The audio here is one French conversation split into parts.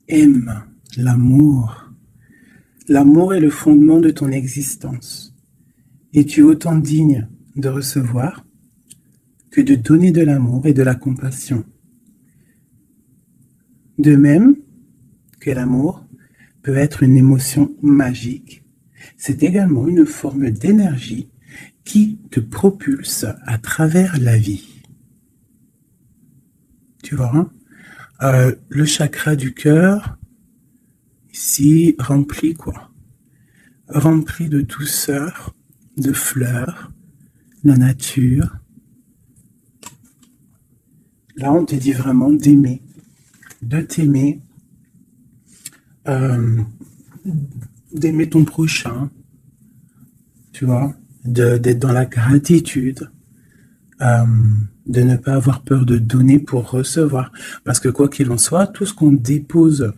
Aime l'amour. L'amour est le fondement de ton existence. Es-tu autant digne de recevoir que de donner de l'amour et de la compassion? De même que l'amour peut être une émotion magique, c'est également une forme d'énergie qui te propulse à travers la vie. Tu vois, hein? Le chakra du cœur, ici, rempli quoi? Rempli de douceur, de fleurs, la nature. Là, on te dit vraiment d'aimer, de t'aimer, d'aimer ton prochain, tu vois, d'être dans la gratitude, de ne pas avoir peur de donner pour recevoir. Parce que quoi qu'il en soit, tout ce qu'on dépose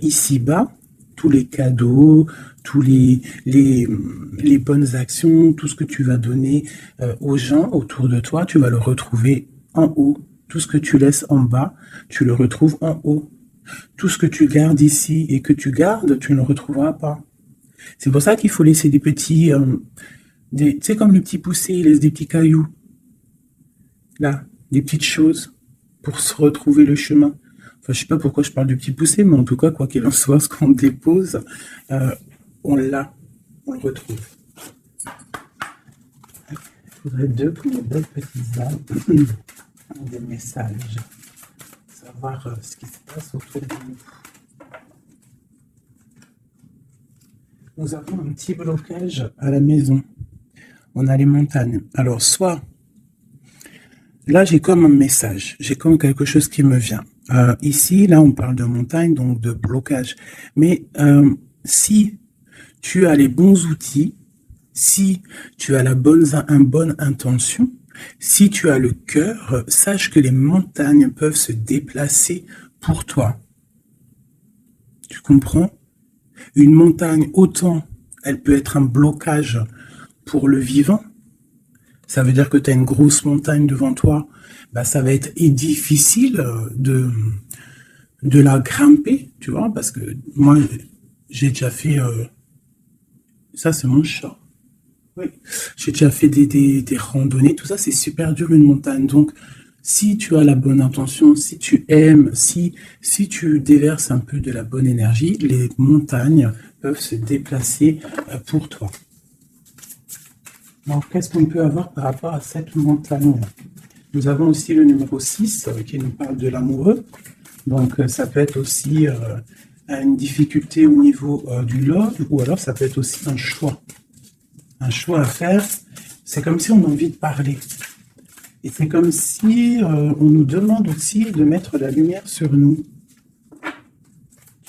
ici-bas, tous les cadeaux, tous les bonnes actions, tout ce que tu vas donner aux gens autour de toi, tu vas le retrouver en haut. Tout ce que tu laisses en bas, tu le retrouves en haut. Tout ce que tu gardes ici et que tu gardes, tu ne le retrouveras pas. C'est pour ça qu'il faut laisser des petits... tu sais, comme le petit poussé, il laisse des petits cailloux. Là, des petites choses pour se retrouver le chemin. Enfin, je sais pas pourquoi je parle du petit poussé, mais en tout cas, quoi qu'il en soit, ce qu'on dépose, on l'a, on le retrouve. Il faudrait deux petits arbres, des messages, savoir ce qui se passe autour de nous. Nous avons un petit blocage à la maison. On a les montagnes. Alors, soit, là, j'ai comme un message, j'ai comme quelque chose qui me vient. Ici, là, on parle de montagne, donc de blocage. Mais si tu as les bons outils, si tu as une bonne intention, si tu as le cœur, sache que les montagnes peuvent se déplacer pour toi. Tu comprends? Une montagne, autant elle peut être un blocage pour le vivant. Ça veut dire que tu as une grosse montagne devant toi, bah, ça va être difficile de la grimper, tu vois, parce que moi, j'ai déjà fait... ça, c'est mon chat. Oui. J'ai déjà fait des randonnées, tout ça, c'est super dur une montagne. Donc, si tu as la bonne intention, si tu aimes, si tu déverses un peu de la bonne énergie, les montagnes peuvent se déplacer pour toi. Donc, qu'est-ce qu'on peut avoir par rapport à cette montagne? Nous avons aussi le numéro 6 qui nous parle de l'amoureux. Donc, ça peut être aussi une difficulté au niveau du love, ou alors ça peut être aussi un choix. Un choix à faire. C'est comme si on a envie de parler. Et c'est comme si on nous demande aussi de mettre la lumière sur nous.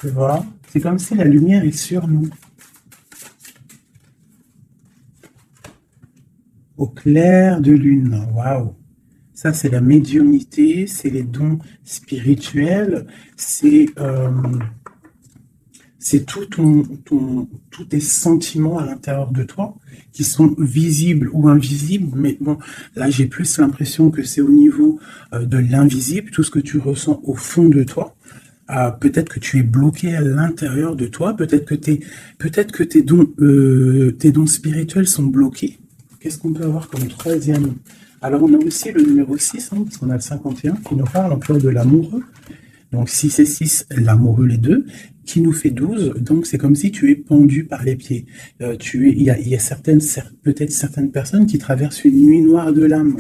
Tu vois? C'est comme si la lumière est sur nous. Au clair de lune. Waouh! Ça, c'est la médiumnité, c'est les dons spirituels, c'est tous tes sentiments à l'intérieur de toi qui sont visibles ou invisibles. Mais bon, là, j'ai plus l'impression que c'est au niveau de l'invisible, tout ce que tu ressens au fond de toi. Peut-être que tu es bloqué à l'intérieur de toi, peut-être que tes dons spirituels sont bloqués. Qu'est-ce qu'on peut avoir comme troisième? Alors, on a aussi le numéro 6, hein, parce qu'on a le 51, qui nous parle encore de l'amoureux. Donc, 6 et 6, l'amoureux, les deux, qui nous fait 12. Donc, c'est comme si tu es pendu par les pieds. Il y a peut-être certaines personnes qui traversent une nuit noire de l'âme.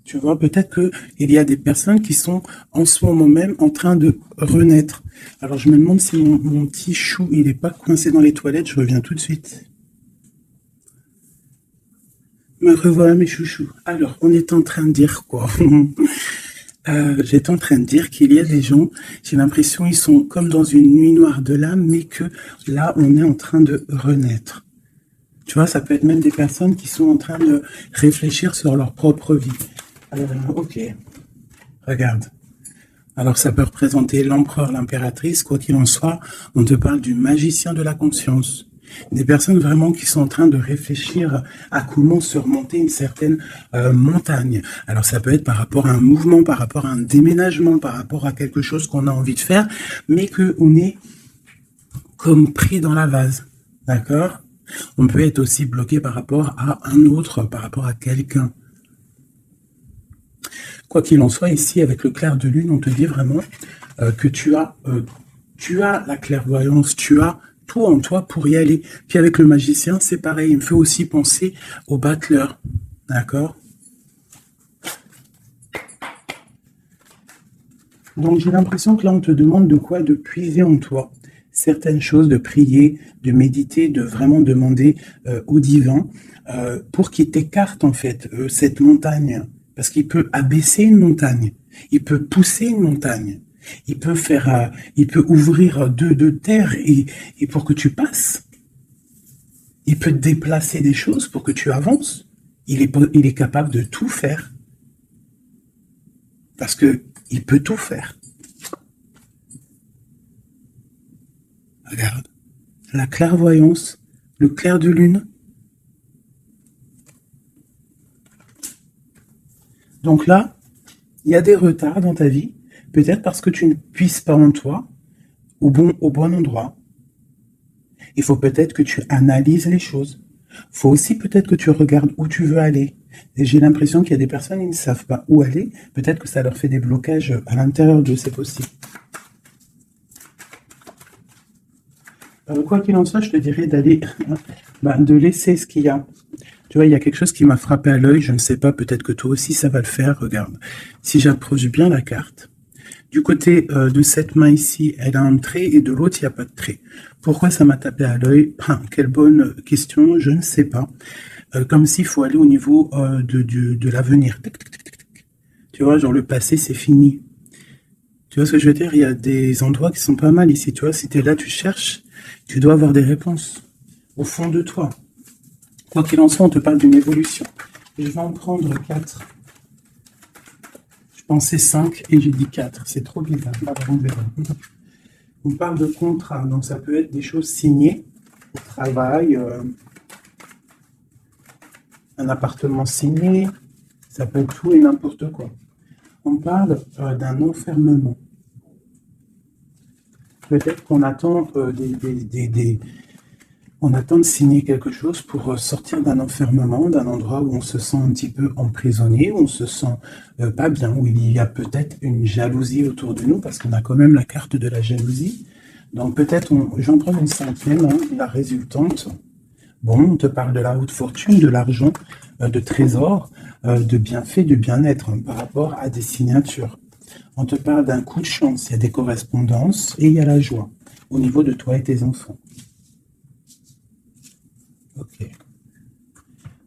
Tu vois, peut-être qu'il y a des personnes qui sont en ce moment même en train de renaître. Alors, je me demande si mon petit chou, il n'est pas coincé dans les toilettes. Je reviens tout de suite. Me revoilà mes chouchous. Alors, on est en train de dire quoi? J'étais en train de dire qu'il y a des gens, j'ai l'impression ils sont comme dans une nuit noire de l'âme, mais que là, on est en train de renaître. Tu vois, ça peut être même des personnes qui sont en train de réfléchir sur leur propre vie. Alors, ok, regarde. Alors, ça peut représenter l'empereur, l'impératrice, quoi qu'il en soit, on te parle du magicien de la conscience. Des personnes vraiment qui sont en train de réfléchir à comment surmonter une certaine montagne. Alors ça peut être par rapport à un mouvement, par rapport à un déménagement, par rapport à quelque chose qu'on a envie de faire, mais qu'on est comme pris dans la vase. D'accord? On peut être aussi bloqué par rapport à un autre, par rapport à quelqu'un. Quoi qu'il en soit, ici, avec le clair de lune, on te dit vraiment que tu as la clairvoyance, tu as tout en toi pour y aller. Puis avec le magicien, c'est pareil, il me fait aussi penser au battleur. D'accord? Donc j'ai l'impression que là, on te demande de quoi? De puiser en toi certaines choses, de prier, de méditer, de vraiment demander au divin pour qu'il t'écarte en fait cette montagne. Parce qu'il peut abaisser une montagne, il peut pousser une montagne, il peut ouvrir deux terres et pour que tu passes. Il peut déplacer des choses pour que tu avances. Il est capable de tout faire. Parce que il peut tout faire. Regarde. La clairvoyance, le clair de lune. Donc là, il y a des retards dans ta vie, peut-être parce que tu ne puisses pas en toi au bon endroit. Il faut peut-être que tu analyses les choses. Il faut aussi peut-être que tu regardes où tu veux aller. Et j'ai l'impression qu'il y a des personnes qui ne savent pas où aller. Peut-être que ça leur fait des blocages à l'intérieur d'eux, c'est possible. Quoi qu'il en soit, je te dirais d'aller, de laisser ce qu'il y a. Tu vois, il y a quelque chose qui m'a frappé à l'œil, je ne sais pas, peut-être que toi aussi ça va le faire, regarde. Si j'approche bien la carte, du côté de cette main ici, elle a un trait et de l'autre, il n'y a pas de trait. Pourquoi ça m'a tapé à l'œil? Quelle bonne question, je ne sais pas. Comme s'il faut aller au niveau de l'avenir. Tu vois, genre le passé, c'est fini. Tu vois ce que je veux dire? Il y a des endroits qui sont pas mal ici. Tu vois, si tu es là, tu cherches, tu dois avoir des réponses au fond de toi. Quoi qu'il en soit, on te parle d'une évolution. Je vais en prendre 4. Je pensais 5 et j'ai dit 4. C'est trop bizarre. On verra. On parle de contrat, donc ça peut être des choses signées au travail, un appartement signé, ça peut être tout et n'importe quoi. On parle d'un enfermement. Peut-être qu'on attend on attend de signer quelque chose pour sortir d'un enfermement, d'un endroit où on se sent un petit peu emprisonné, où on se sent pas bien, où il y a peut-être une jalousie autour de nous, parce qu'on a quand même la carte de la jalousie. Donc peut-être, j'en prends une cinquième, la résultante. Bon, on te parle de la haute fortune, de l'argent, de trésors, de bienfaits, de bien-être par rapport à des signatures. On te parle d'un coup de chance, il y a des correspondances et il y a la joie au niveau de toi et tes enfants. Ok.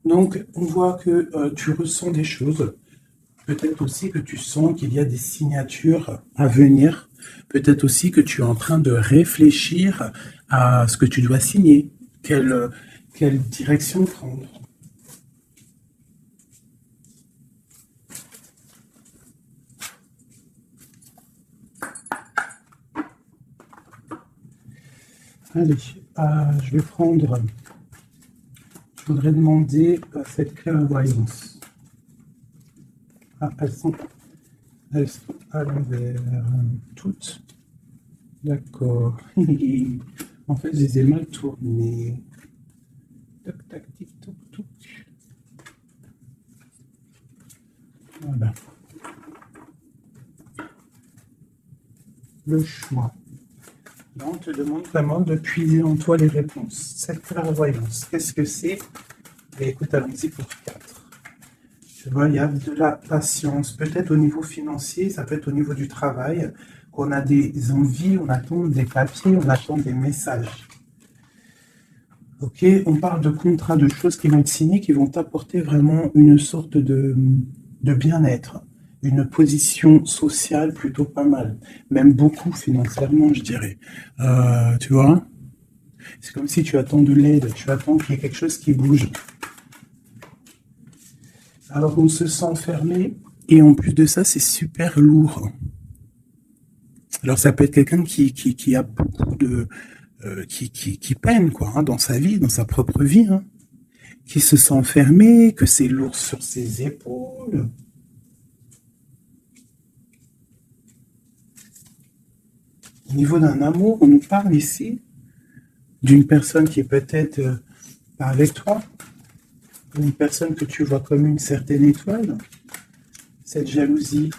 Donc, on voit que tu ressens des choses. Peut-être aussi que tu sens qu'il y a des signatures à venir. Peut-être aussi que tu es en train de réfléchir à ce que tu dois signer. Quelle direction prendre. Allez, je vais prendre... Je voudrais demander cette clairvoyance. Elles sont à l'envers, toutes. D'accord. En fait, je les ai mal tournées. Tac, tac, tic, toc, toc. Voilà. Le choix. Là, on te demande vraiment de puiser en toi les réponses. Cette clairvoyance, qu'est-ce que c'est? Et écoute, allons-y pour 4. Tu vois, il y a de la patience. Peut-être au niveau financier, ça peut être au niveau du travail, qu'on a des envies, on attend des papiers, on attend des messages. Ok, on parle de contrats, de choses qui vont être signées, qui vont t'apporter vraiment une sorte de bien-être. Une position sociale plutôt pas mal, même beaucoup financièrement, je dirais. Tu vois, c'est comme si tu attends de l'aide, tu attends qu'il y ait quelque chose qui bouge. Alors on se sent fermé, et en plus de ça, c'est super lourd. Alors ça peut être quelqu'un qui a beaucoup qui peine, quoi, hein, dans sa vie, dans sa propre vie, hein, qui se sent enfermé, que c'est lourd sur ses épaules. Au niveau d'un amour, on nous parle ici d'une personne qui est peut-être pas avec toi, une personne que tu vois comme une certaine étoile, cette jalousie.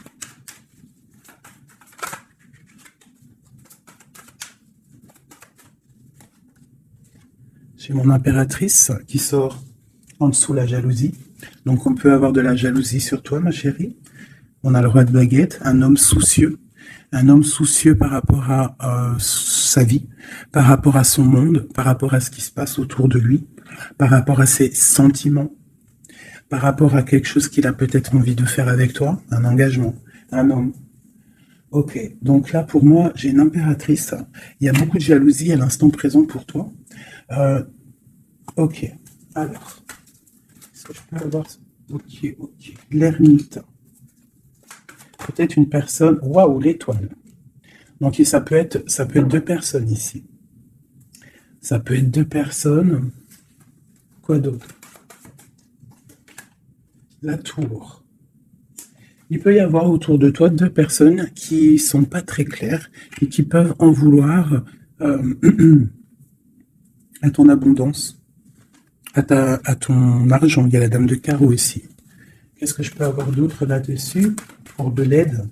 J'ai mon impératrice qui sort en dessous la jalousie. Donc on peut avoir de la jalousie sur toi, ma chérie. On a le roi de baguette, un homme soucieux. Un homme soucieux par rapport à sa vie, par rapport à son monde, par rapport à ce qui se passe autour de lui, par rapport à ses sentiments, par rapport à quelque chose qu'il a peut-être envie de faire avec toi, un engagement, un homme. Ok, donc là pour moi, j'ai une impératrice. Il y a beaucoup de jalousie à l'instant présent pour toi. Ok, alors, est-ce que je peux avoir... Ok, l'ermite. Peut-être une personne... Waouh, l'étoile. Donc ça peut être deux personnes ici. Ça peut être deux personnes. Quoi d'autre? La tour. Il peut y avoir autour de toi deux personnes qui sont pas très claires et qui peuvent en vouloir à ton abondance, à ton argent. Il y a la dame de carreau ici. Qu'est-ce que je peux avoir d'autre là-dessus pour de l'aide?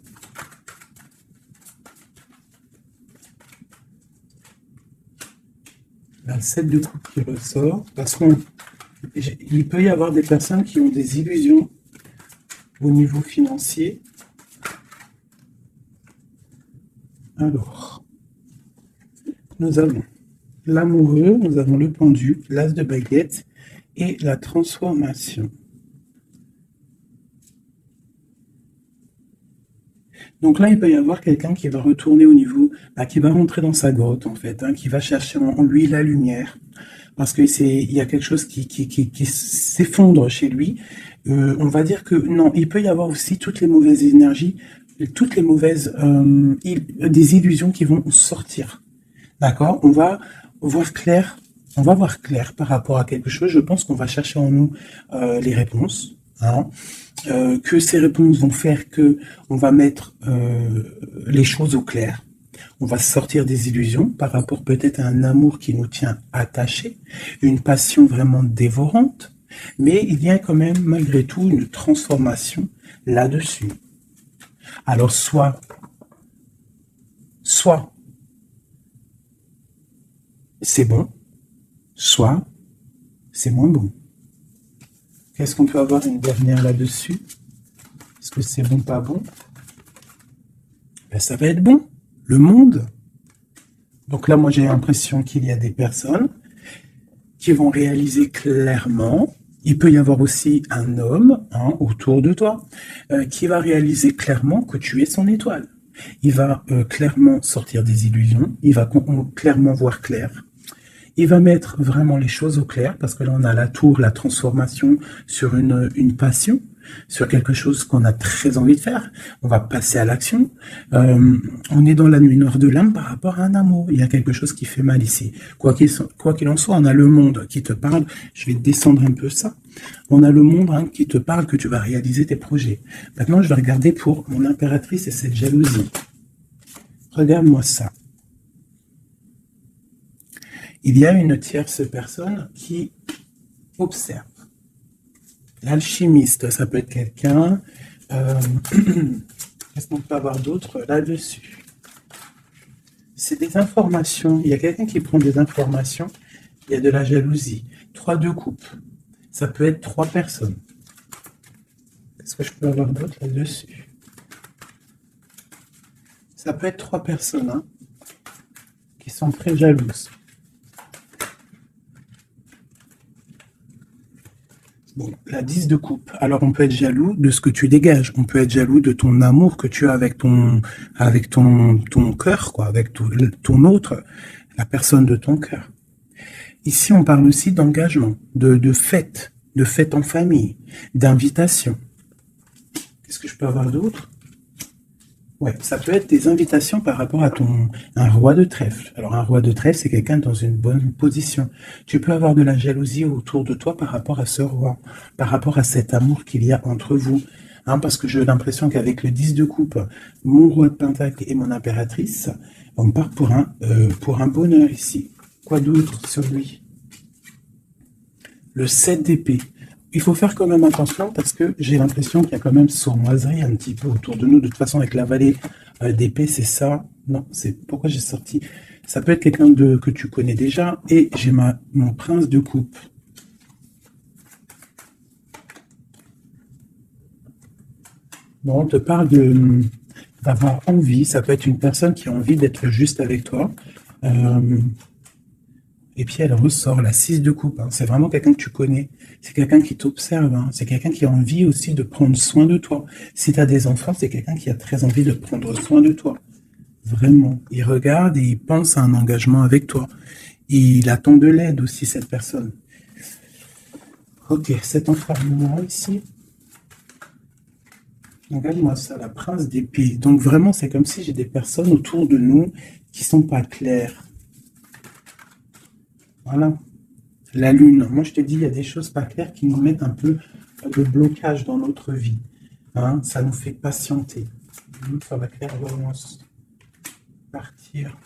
La 7 de coupe qui ressort, parce qu'il peut y avoir des personnes qui ont des illusions au niveau financier. Alors, nous avons l'amoureux, nous avons le pendu, l'as de baguette et la transformation. Donc là, il peut y avoir quelqu'un qui va retourner au niveau, qui va rentrer dans sa grotte, en fait, hein, qui va chercher en lui la lumière. Parce que il y a quelque chose qui s'effondre chez lui. On va dire que non, il peut y avoir aussi toutes les mauvaises énergies, toutes les mauvaises des illusions qui vont sortir. D'accord? On va voir clair par rapport à quelque chose. Je pense qu'on va chercher en nous les réponses. Hein, que ces réponses vont faire que on va mettre les choses au clair. On va sortir des illusions par rapport peut-être à un amour qui nous tient attachés, une passion vraiment dévorante, mais il y a quand même malgré tout une transformation là-dessus. Alors soit c'est bon, soit c'est moins bon. Qu'est-ce qu'on peut avoir une dernière là-dessus? Est-ce que c'est bon, pas bon? Ben, ça va être bon. Le monde. Donc là, moi, j'ai l'impression qu'il y a des personnes qui vont réaliser clairement. Il peut y avoir aussi un homme autour de toi qui va réaliser clairement que tu es son étoile. Il va clairement sortir des illusions. Il va clairement voir clair. Il va mettre vraiment les choses au clair, parce que là, on a la tour, la transformation sur une passion, sur quelque chose qu'on a très envie de faire. On va passer à l'action. On est dans la nuit noire de l'âme par rapport à un amour. Il y a quelque chose qui fait mal ici. Quoi qu'il en soit, on a le monde qui te parle. Je vais descendre un peu ça. On a le monde qui te parle que tu vas réaliser tes projets. Maintenant, je vais regarder pour mon impératrice et cette jalousie. Regarde-moi ça. Il y a une tierce personne qui observe. L'alchimiste, ça peut être quelqu'un. Qu'est-ce qu'on peut avoir d'autre là-dessus? C'est des informations. Il y a quelqu'un qui prend des informations. Il y a de la jalousie. 3 de coupe. Ça peut être 3 personnes. Qu'est-ce que je peux avoir d'autre là-dessus? Ça peut être 3 personnes qui sont très jalouses. Bon, la 10 de coupe. Alors, on peut être jaloux de ce que tu dégages. On peut être jaloux de ton amour que tu as avec ton cœur, quoi, avec ton autre, la personne de ton cœur. Ici, on parle aussi d'engagement, de fête en famille, d'invitation. Qu'est-ce que je peux avoir d'autre? Ouais, ça peut être des invitations par rapport à un roi de trèfle. Alors, un roi de trèfle, c'est quelqu'un dans une bonne position. Tu peux avoir de la jalousie autour de toi par rapport à ce roi, par rapport à cet amour qu'il y a entre vous. Hein, parce que j'ai l'impression qu'avec le 10 de coupe, mon roi de pentacle et mon impératrice, on part pour un bonheur ici. Quoi d'autre sur lui? Le 7 d'épée. Il faut faire quand même attention parce que j'ai l'impression qu'il y a quand même sournoiserie un petit peu autour de nous. De toute façon, avec la vallée d'épée, c'est ça. Non, c'est pourquoi j'ai sorti. Ça peut être quelqu'un que tu connais déjà. Et j'ai mon prince de coupe. Bon, on te parle d'avoir envie. Ça peut être une personne qui a envie d'être juste avec toi. Euh, Et puis elle ressort la 6 de coupe. Hein. C'est vraiment quelqu'un que tu connais. C'est quelqu'un qui t'observe. Hein. C'est quelqu'un qui a envie aussi de prendre soin de toi. Si tu as des enfants, c'est quelqu'un qui a très envie de prendre soin de toi. Vraiment. Il regarde et il pense à un engagement avec toi. Il attend de l'aide aussi, cette personne. Ok, cet enfermement ici. Regarde-moi ça, la prince d'épée. Donc vraiment, c'est comme si j'ai des personnes autour de nous qui sont pas claires. Voilà. La lune, moi je te dis, il y a des choses pas claires qui nous mettent un peu de blocage dans notre vie. Hein, ça nous fait patienter. Ça va clairement partir.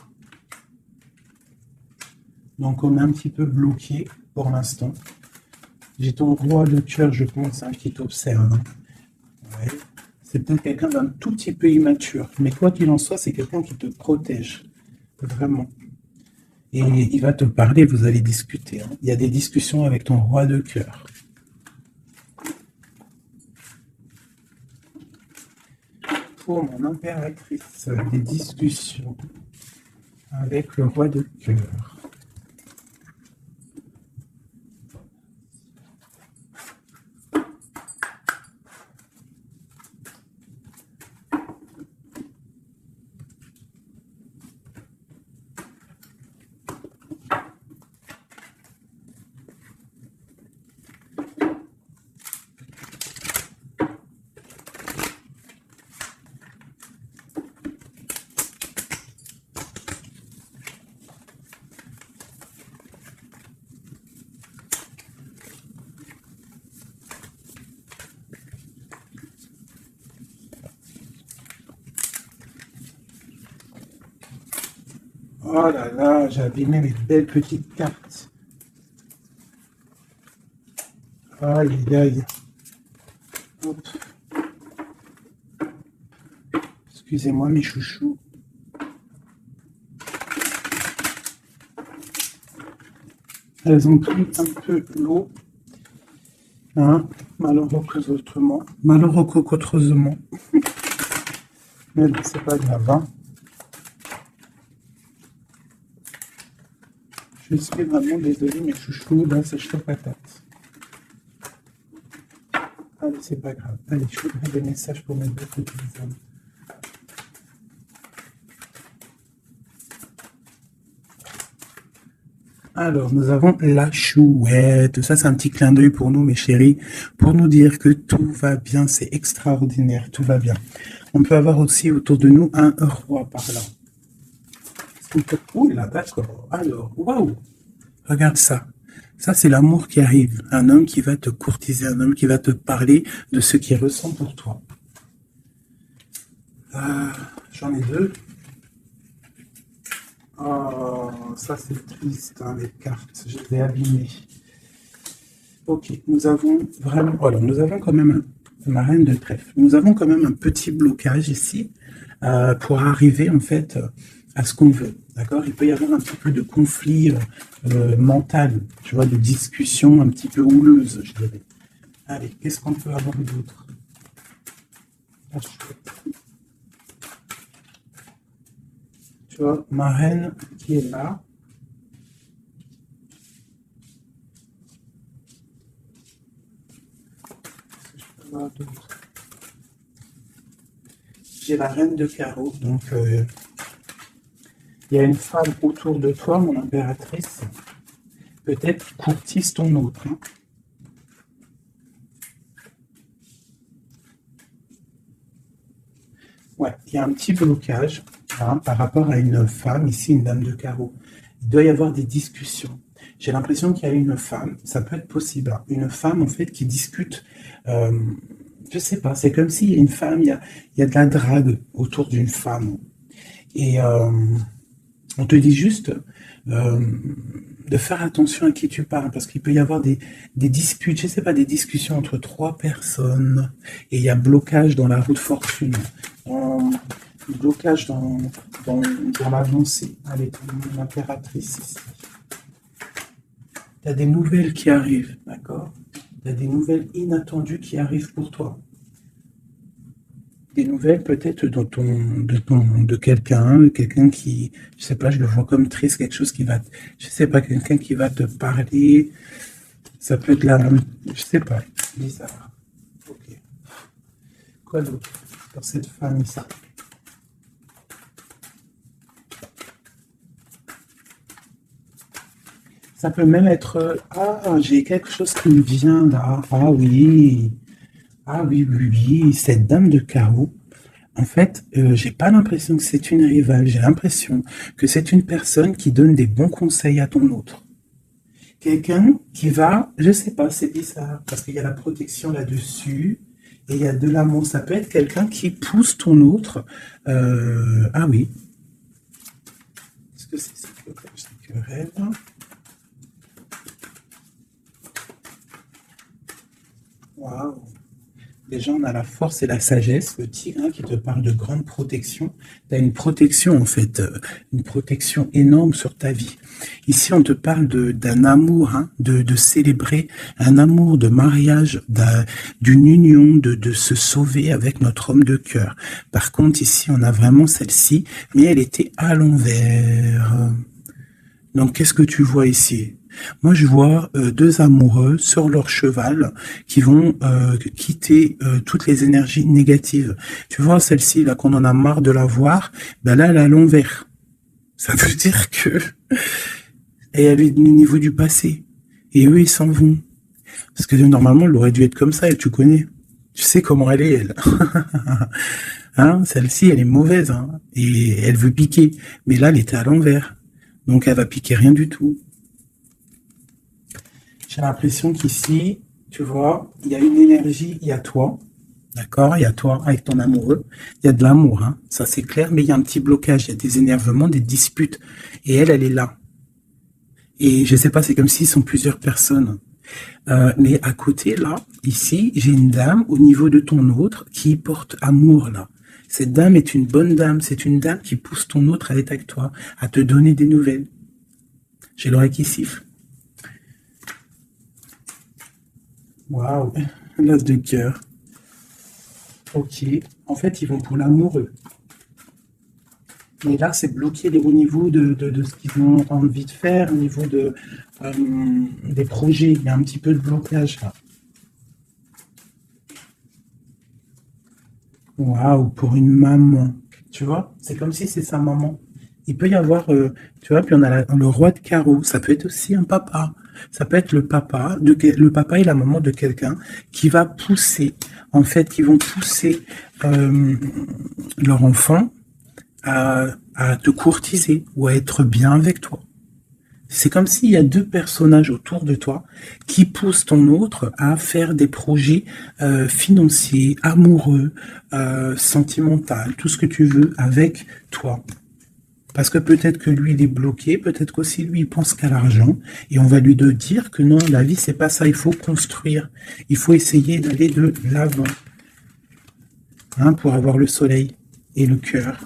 Donc on est un petit peu bloqué pour l'instant. J'ai ton roi de cœur, je pense, hein, qui t'observe. Hein. Ouais. C'est peut-être quelqu'un d'un tout petit peu immature. Mais quoi qu'il en soit, c'est quelqu'un qui te protège. Vraiment. Et il va te parler, vous allez discuter. Hein. Il y a des discussions avec ton roi de cœur. Pour mon impératrice, des discussions avec le roi de cœur. Oh là là, j'ai abîmé mes belles petites cartes. Aïe, aïe, aïe. Hop. Excusez-moi mes chouchous. Elles ont pris un peu l'eau. Hein, malheureusement. Malheureusement. Mais bon, c'est pas grave. Hein. Je suis vraiment désolé mes chouchous. Là, c'est chaud patate. Allez, c'est pas grave. Allez, je voudrais des messages pour mes deux petits hommes. Alors, nous avons la chouette. Ça, c'est un petit clin d'œil pour nous, mes chéris, pour nous dire que tout va bien, c'est extraordinaire, tout va bien. On peut avoir aussi autour de nous un roi par là. Ouh là, d'accord. Alors, waouh. Regarde ça. Ça, c'est l'amour qui arrive. Un homme qui va te courtiser, un homme qui va te parler de ce qu'il ressent pour toi. J'en ai deux. Oh, ça c'est triste, hein, les cartes. Je les ai abîmées. Ok, nous avons vraiment. Voilà, nous avons quand même ma reine de trèfle. Nous avons quand même un petit blocage ici pour arriver en fait à ce qu'on veut. D'accord. Il peut y avoir un petit peu de conflit mental, tu vois, de discussion un petit peu houleuse, je dirais. Allez, qu'est-ce qu'on peut avoir d'autre? Tu vois, ma reine qui est là. J'ai la reine de carreau, donc il y a une femme autour de toi, mon impératrice. Peut-être courtise ton autre. Hein. Ouais, il y a un petit blocage hein, par rapport à une femme, ici une dame de carreau. Il doit y avoir des discussions. J'ai l'impression qu'il y a une femme, ça peut être possible, hein, une femme en fait qui discute, euh, je sais pas, c'est comme s'il y a une femme, il y a de la drague autour d'une femme. Et on te dit juste euh, de faire attention à qui tu parles, parce qu'il peut y avoir des disputes, je sais pas, des discussions entre trois personnes, et il y a blocage dans la route fortune, euh, blocage dans l'avancée. Allez, l'impératrice ici. Tu as des nouvelles qui arrivent, d'accord? Tu as des nouvelles inattendues qui arrivent pour toi. Des nouvelles peut-être de quelqu'un qui, je sais pas, je le vois comme triste, quelque chose qui va, je sais pas, quelqu'un qui va te parler, ça peut être là, je sais pas, bizarre. Ok. Quoi d'autre pour cette femme ici? Ça peut même être, ah, j'ai quelque chose qui me vient là, ah oui, oui, oui, cette dame de carreau. En fait, j'ai pas l'impression que c'est une rivale, j'ai l'impression que c'est une personne qui donne des bons conseils à ton autre. Quelqu'un qui va, je sais pas, c'est bizarre, parce qu'il y a la protection là-dessus, et il y a de l'amour. Ça peut être quelqu'un qui pousse ton autre. Ah oui. Est-ce que c'est cette querelle? Waouh. Déjà, on a la force et la sagesse, le tigre hein, qui te parle de grande protection. Tu as une protection, en fait, une protection énorme sur ta vie. Ici, on te parle d'un amour, hein, de célébrer un amour de mariage, d'une union, de se sauver avec notre homme de cœur. Par contre, ici, on a vraiment celle-ci, mais elle était à l'envers. Donc, qu'est-ce que tu vois ici? Moi, je vois deux amoureux sur leur cheval qui vont quitter toutes les énergies négatives. Tu vois, celle-ci, là, qu'on en a marre de la voir, ben là, elle est à l'envers. Ça veut dire que elle est au niveau du passé. Et eux, ils s'en vont. Parce que normalement, elle aurait dû être comme ça, et tu connais. Tu sais comment elle est, elle. Hein, celle-ci, elle est mauvaise, hein, et elle veut piquer. Mais là, elle était à l'envers. Donc, elle va piquer rien du tout. J'ai l'impression qu'ici, tu vois, il y a une énergie, il y a toi, d'accord? Il y a toi avec ton amoureux, il y a de l'amour, hein, ça c'est clair, mais il y a un petit blocage, il y a des énervements, des disputes, et elle est là. Et je sais pas, c'est comme s'ils sont plusieurs personnes. Mais à côté, là, ici, j'ai une dame au niveau de ton autre qui porte amour, là. Cette dame est une bonne dame, c'est une dame qui pousse ton autre à être avec toi, à te donner des nouvelles. J'ai l'oreille qui siffle. Waouh, l'as de cœur. Ok. En fait, ils vont pour l'amoureux. Mais là, c'est bloqué au niveau de ce qu'ils ont envie de faire, au niveau des projets. Il y a un petit peu de blocage là. Waouh, pour une maman. Tu vois, c'est comme si c'est sa maman. Il peut y avoir, tu vois, puis on a le roi de carreau. Ça peut être aussi un papa. Ça peut être le papa et la maman de quelqu'un qui va pousser, en fait, qui vont pousser leur enfant à te courtiser ou à être bien avec toi. C'est comme s'il y a deux personnages autour de toi qui poussent ton autre à faire des projets financiers, amoureux, sentimentaux, tout ce que tu veux avec toi. Parce que peut-être que lui, il est bloqué, peut-être qu'aussi lui, il pense qu'à l'argent, et on va lui dire que non, la vie, c'est pas ça, il faut construire, il faut essayer d'aller de l'avant, hein, pour avoir le soleil et le cœur.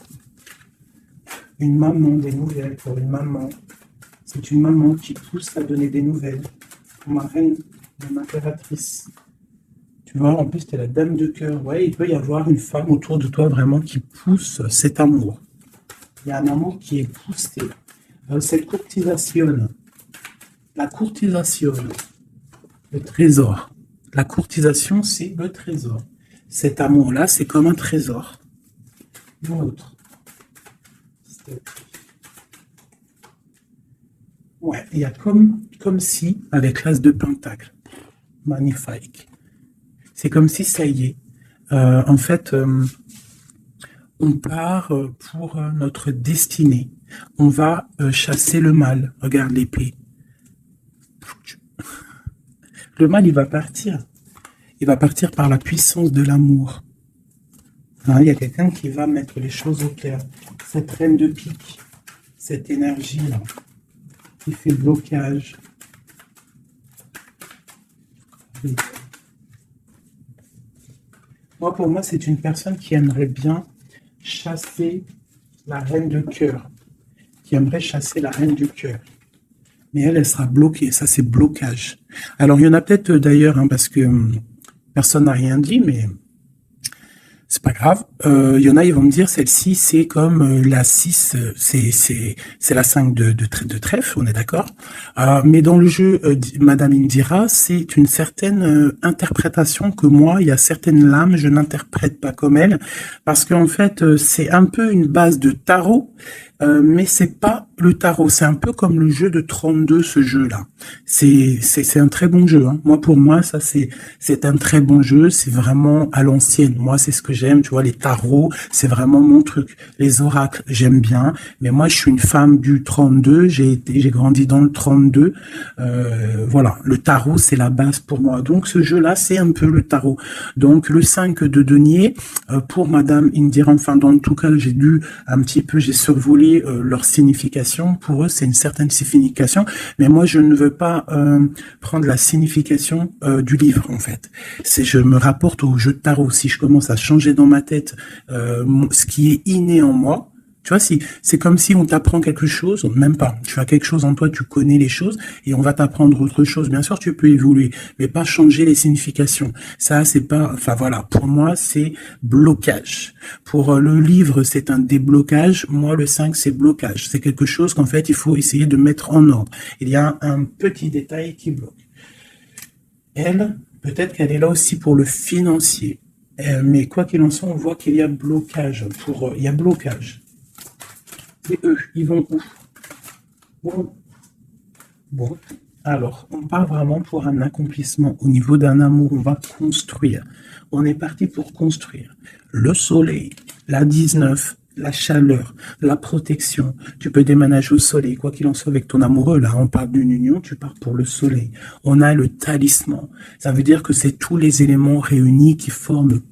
Une maman, des nouvelles pour une maman. C'est une maman qui pousse à donner des nouvelles. Pour ma reine, mon impératrice. Tu vois, en plus, tu es la dame de cœur. Ouais, il peut y avoir une femme autour de toi vraiment qui pousse cet amour. Il y a un amour qui est poussé. Cette courtisation, la courtisation, le trésor. La courtisation, c'est le trésor. Cet amour-là, c'est comme un trésor. L'autre. Ouais, il y a comme si, avec l'as de pentacle. Magnifique. C'est comme si ça y est. En fait, On part pour notre destinée. On va chasser le mal. Regarde l'épée. Le mal, il va partir. Il va partir par la puissance de l'amour. Hein, il y a quelqu'un qui va mettre les choses au clair. Cette reine de pique, cette énergie-là, qui fait blocage. Oui. Pour moi, c'est une personne qui aimerait bien chasser la reine de cœur. Qui aimerait chasser la reine du cœur. Mais elle sera bloquée. Ça, c'est blocage. Alors, il y en a peut-être d'ailleurs, hein, parce que personne n'a rien dit, mais c'est pas grave. Il y en a, ils vont me dire, celle-ci, c'est comme la 6, c'est la 5 de trèfle, on est d'accord. Mais dans le jeu, Madame Indira, c'est une certaine interprétation que moi, il y a certaines lames, je n'interprète pas comme elle, parce qu'en fait, c'est un peu une base de tarot, mais c'est pas le tarot. C'est un peu comme le jeu de 32, ce jeu-là. C'est un très bon jeu. Hein. Pour moi, ça c'est un très bon jeu. C'est vraiment à l'ancienne. Moi, c'est ce que j'aime. Tu vois, les tarots, c'est vraiment mon truc. Les oracles, j'aime bien. Mais moi, je suis une femme du 32. J'ai grandi dans le 32. Voilà, le tarot, c'est la base pour moi. Donc, ce jeu-là, c'est un peu le tarot. Donc, le 5 de denier, pour Madame Indira, enfin, dans tout cas, j'ai survolé leur signification. Pour eux, c'est une certaine signification, mais moi, je ne veux pas prendre la signification du livre, en fait. Je me rapporte au jeu de tarot. Si je commence à changer dans ma tête ce qui est inné en moi, tu vois, si c'est comme si on t'apprend quelque chose, même pas. Tu as quelque chose en toi, tu connais les choses, et on va t'apprendre autre chose. Bien sûr, tu peux évoluer, mais pas changer les significations. Ça, c'est pas. Enfin voilà, pour moi, c'est blocage. Pour le livre, c'est un déblocage. Moi, le 5, c'est blocage. C'est quelque chose qu'en fait, il faut essayer de mettre en ordre. Il y a un petit détail qui bloque. Elle, peut-être qu'elle est là aussi pour le financier. Mais quoi qu'il en soit, on voit qu'il y a blocage. Il y a blocage. Et eux, ils vont où? Bon. Alors, on part vraiment pour un accomplissement. Au niveau d'un amour, on va construire. On est parti pour construire. Le soleil, la 19, la chaleur, la protection. Tu peux déménager au soleil, quoi qu'il en soit avec ton amoureux. Là, on parle d'une union, tu pars pour le soleil. On a le talisman. Ça veut dire que c'est tous les éléments réunis qui forment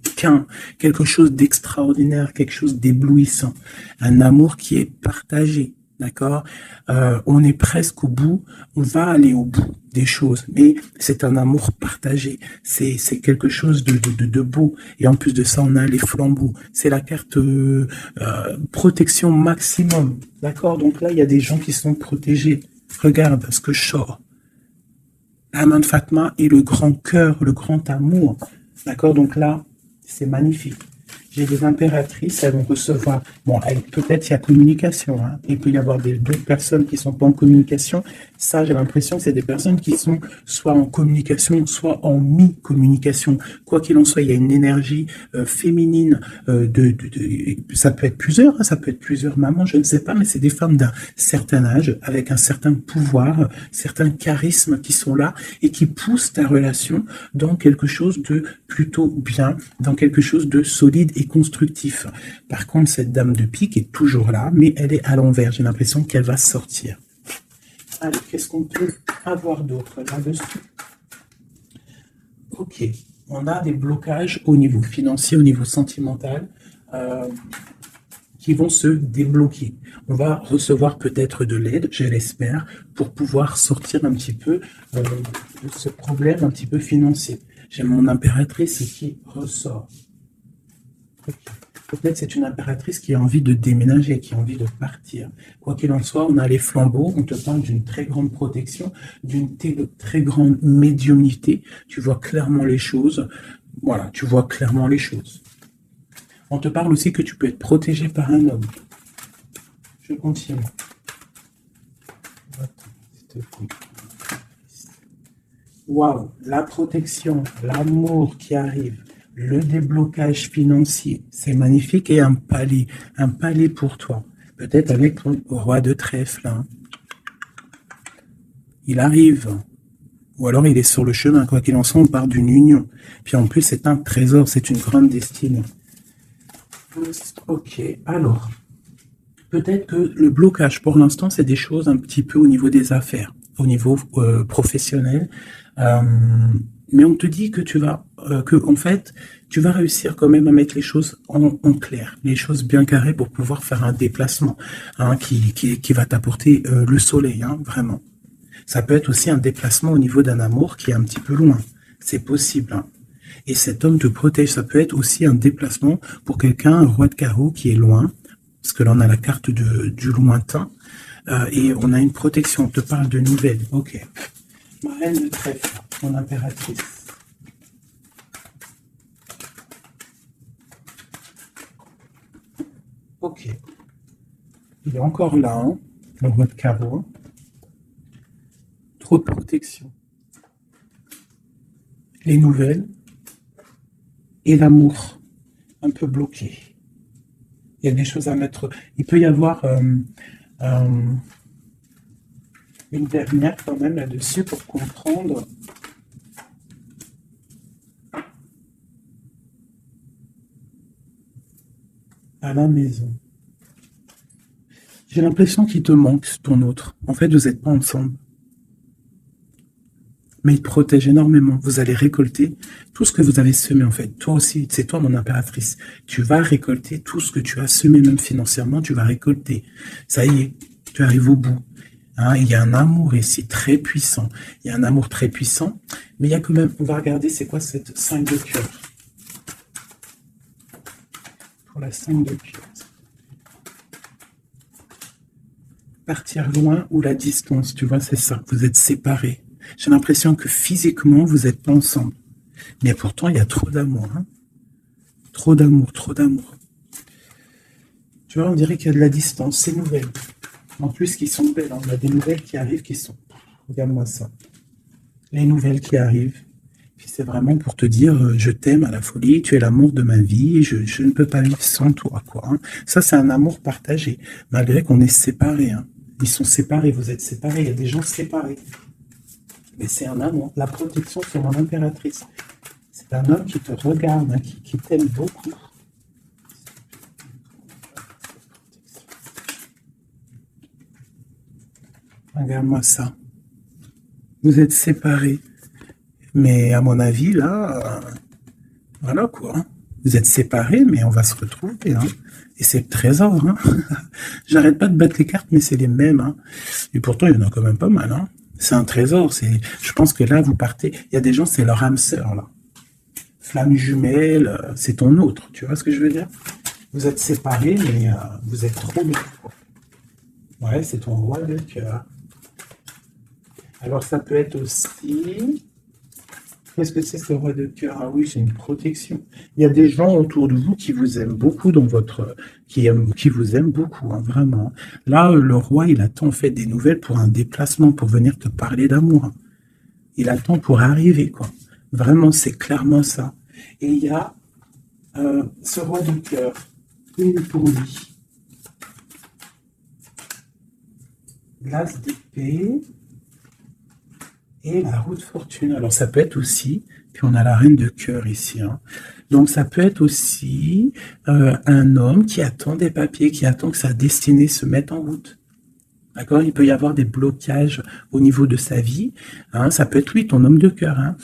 quelque chose d'extraordinaire, quelque chose d'éblouissant. Un amour qui est partagé. D'accord, on est presque au bout, on va aller au bout des choses, mais c'est un amour partagé, c'est quelque chose de beau, et en plus de ça, on a les flambeaux, c'est la carte protection maximum, d'accord, donc là, il y a des gens qui sont protégés, regarde ce que je sors, la main de Fatma et le grand cœur, le grand amour, d'accord, donc là, c'est magnifique. J'ai des impératrices, elles vont recevoir... Bon, peut-être il y a communication. Hein. Il peut y avoir d'autres personnes qui sont pas en communication. Ça, j'ai l'impression que c'est des personnes qui sont soit en communication, soit en mi-communication. Quoi qu'il en soit, il y a une énergie féminine. Ça peut être plusieurs, hein, ça peut être plusieurs mamans, je ne sais pas, mais c'est des femmes d'un certain âge, avec un certain pouvoir, certains charismes qui sont là et qui poussent ta relation dans quelque chose de plutôt bien, dans quelque chose de solide et constructif. Par contre, cette dame de pique est toujours là, mais elle est à l'envers. J'ai l'impression qu'elle va sortir. Allez, qu'est-ce qu'on peut avoir d'autre là-dessus? Ok, on a des blocages au niveau financier, au niveau sentimental, qui vont se débloquer. On va recevoir peut-être de l'aide, je l'espère, pour pouvoir sortir un petit peu de ce problème un petit peu financier. J'ai mon impératrice qui ressort. Peut-être c'est une impératrice qui a envie de déménager, qui a envie de partir. Quoi qu'il en soit, on a les flambeaux, on te parle d'une très grande protection, d'une très grande médiumnité. Tu vois clairement les choses. Voilà, tu vois clairement les choses. On te parle aussi que tu peux être protégé par un homme. Je continue. Waouh, la protection, l'amour qui arrive. Le déblocage financier, c'est magnifique, et un palais pour toi. Peut-être avec le roi de trèfle. Hein. Il arrive, ou alors il est sur le chemin, quoi qu'il en soit, on part d'une union. Puis en plus, c'est un trésor, c'est une grande destinée. Ok, alors, peut-être que le blocage pour l'instant, c'est des choses un petit peu au niveau des affaires, au niveau professionnel. Euh, mais on te dit que en fait, tu vas réussir quand même à mettre les choses en clair, les choses bien carrées pour pouvoir faire un déplacement hein, qui va t'apporter le soleil, hein, vraiment. Ça peut être aussi un déplacement au niveau d'un amour qui est un petit peu loin. C'est possible. Hein. Et cet homme te protège. Ça peut être aussi un déplacement pour quelqu'un, un roi de carreau qui est loin, parce que là on a la carte du lointain, et on a une protection. On te parle de nouvelles. Ok. Ma reine de trèfle, mon impératrice. Ok. Il est encore là, hein, le roi de carreau. Trop de protection. Les nouvelles et l'amour un peu bloqué. Il y a des choses à mettre. Il peut y avoir euh, une dernière quand même là-dessus pour comprendre. À la maison. J'ai l'impression qu'il te manque ton autre. En fait, vous n'êtes pas ensemble. Mais il te protège énormément. Vous allez récolter tout ce que vous avez semé, en fait. Toi aussi, c'est toi mon impératrice. Tu vas récolter tout ce que tu as semé, même financièrement, tu vas récolter. Ça y est, tu arrives au bout. Hein, il y a un amour ici très puissant. Il y a un amour très puissant. Mais il y a quand même, on va regarder c'est quoi cette 5 de cœur. Pour la 5 de cœur. Partir loin ou la distance, tu vois, c'est ça. Vous êtes séparés. J'ai l'impression que physiquement, vous n'êtes pas ensemble. Mais pourtant, il y a trop d'amour. Hein. Trop d'amour, trop d'amour. Tu vois, on dirait qu'il y a de la distance. C'est nouvelle. En plus, qui sont belles. Hein. On a des nouvelles qui arrivent qui sont... Regarde-moi ça. Les nouvelles qui arrivent. Puis c'est vraiment pour te dire, je t'aime à la folie, tu es l'amour de ma vie, je ne peux pas vivre sans toi, quoi. Hein. Ça, c'est un amour partagé, malgré qu'on est séparés. Hein. Ils sont séparés, vous êtes séparés, il y a des gens séparés. Mais c'est un amour. La protection sur mon impératrice. C'est un homme qui te regarde, hein, qui t'aime beaucoup. Regarde-moi ça. Vous êtes séparés. Mais à mon avis, là, voilà quoi. Hein. Vous êtes séparés, mais on va se retrouver. Hein. Et c'est le trésor. Hein. J'arrête pas de battre les cartes, mais c'est les mêmes. Hein. Et pourtant, il y en a quand même pas mal. Hein. C'est un trésor. Je pense que là, vous partez. Il y a des gens, c'est leur âme sœur, là. Flamme jumelle, c'est ton autre. Tu vois ce que je veux dire? Vous êtes séparés, mais vous êtes trop bien. Ouais, c'est ton roi de cœur. Alors, ça peut être aussi... Qu'est-ce que c'est ce roi de cœur? Ah oui, c'est une protection. Il y a des gens autour de vous qui vous aiment beaucoup dans votre, qui vous aiment beaucoup, hein, vraiment. Là, le roi, il attend en fait des nouvelles pour un déplacement, pour venir te parler d'amour. Hein. Il attend pour arriver, quoi. Vraiment, c'est clairement ça. Et il y a ce roi de cœur, une pour lui. Glace d'épée. Et la roue de fortune. Alors ça peut être aussi, puis on a la reine de cœur ici. Hein. Donc ça peut être aussi un homme qui attend des papiers, qui attend que sa destinée se mette en route. D'accord? Il peut y avoir des blocages au niveau de sa vie. Hein. Ça peut être lui, ton homme de cœur. Hein.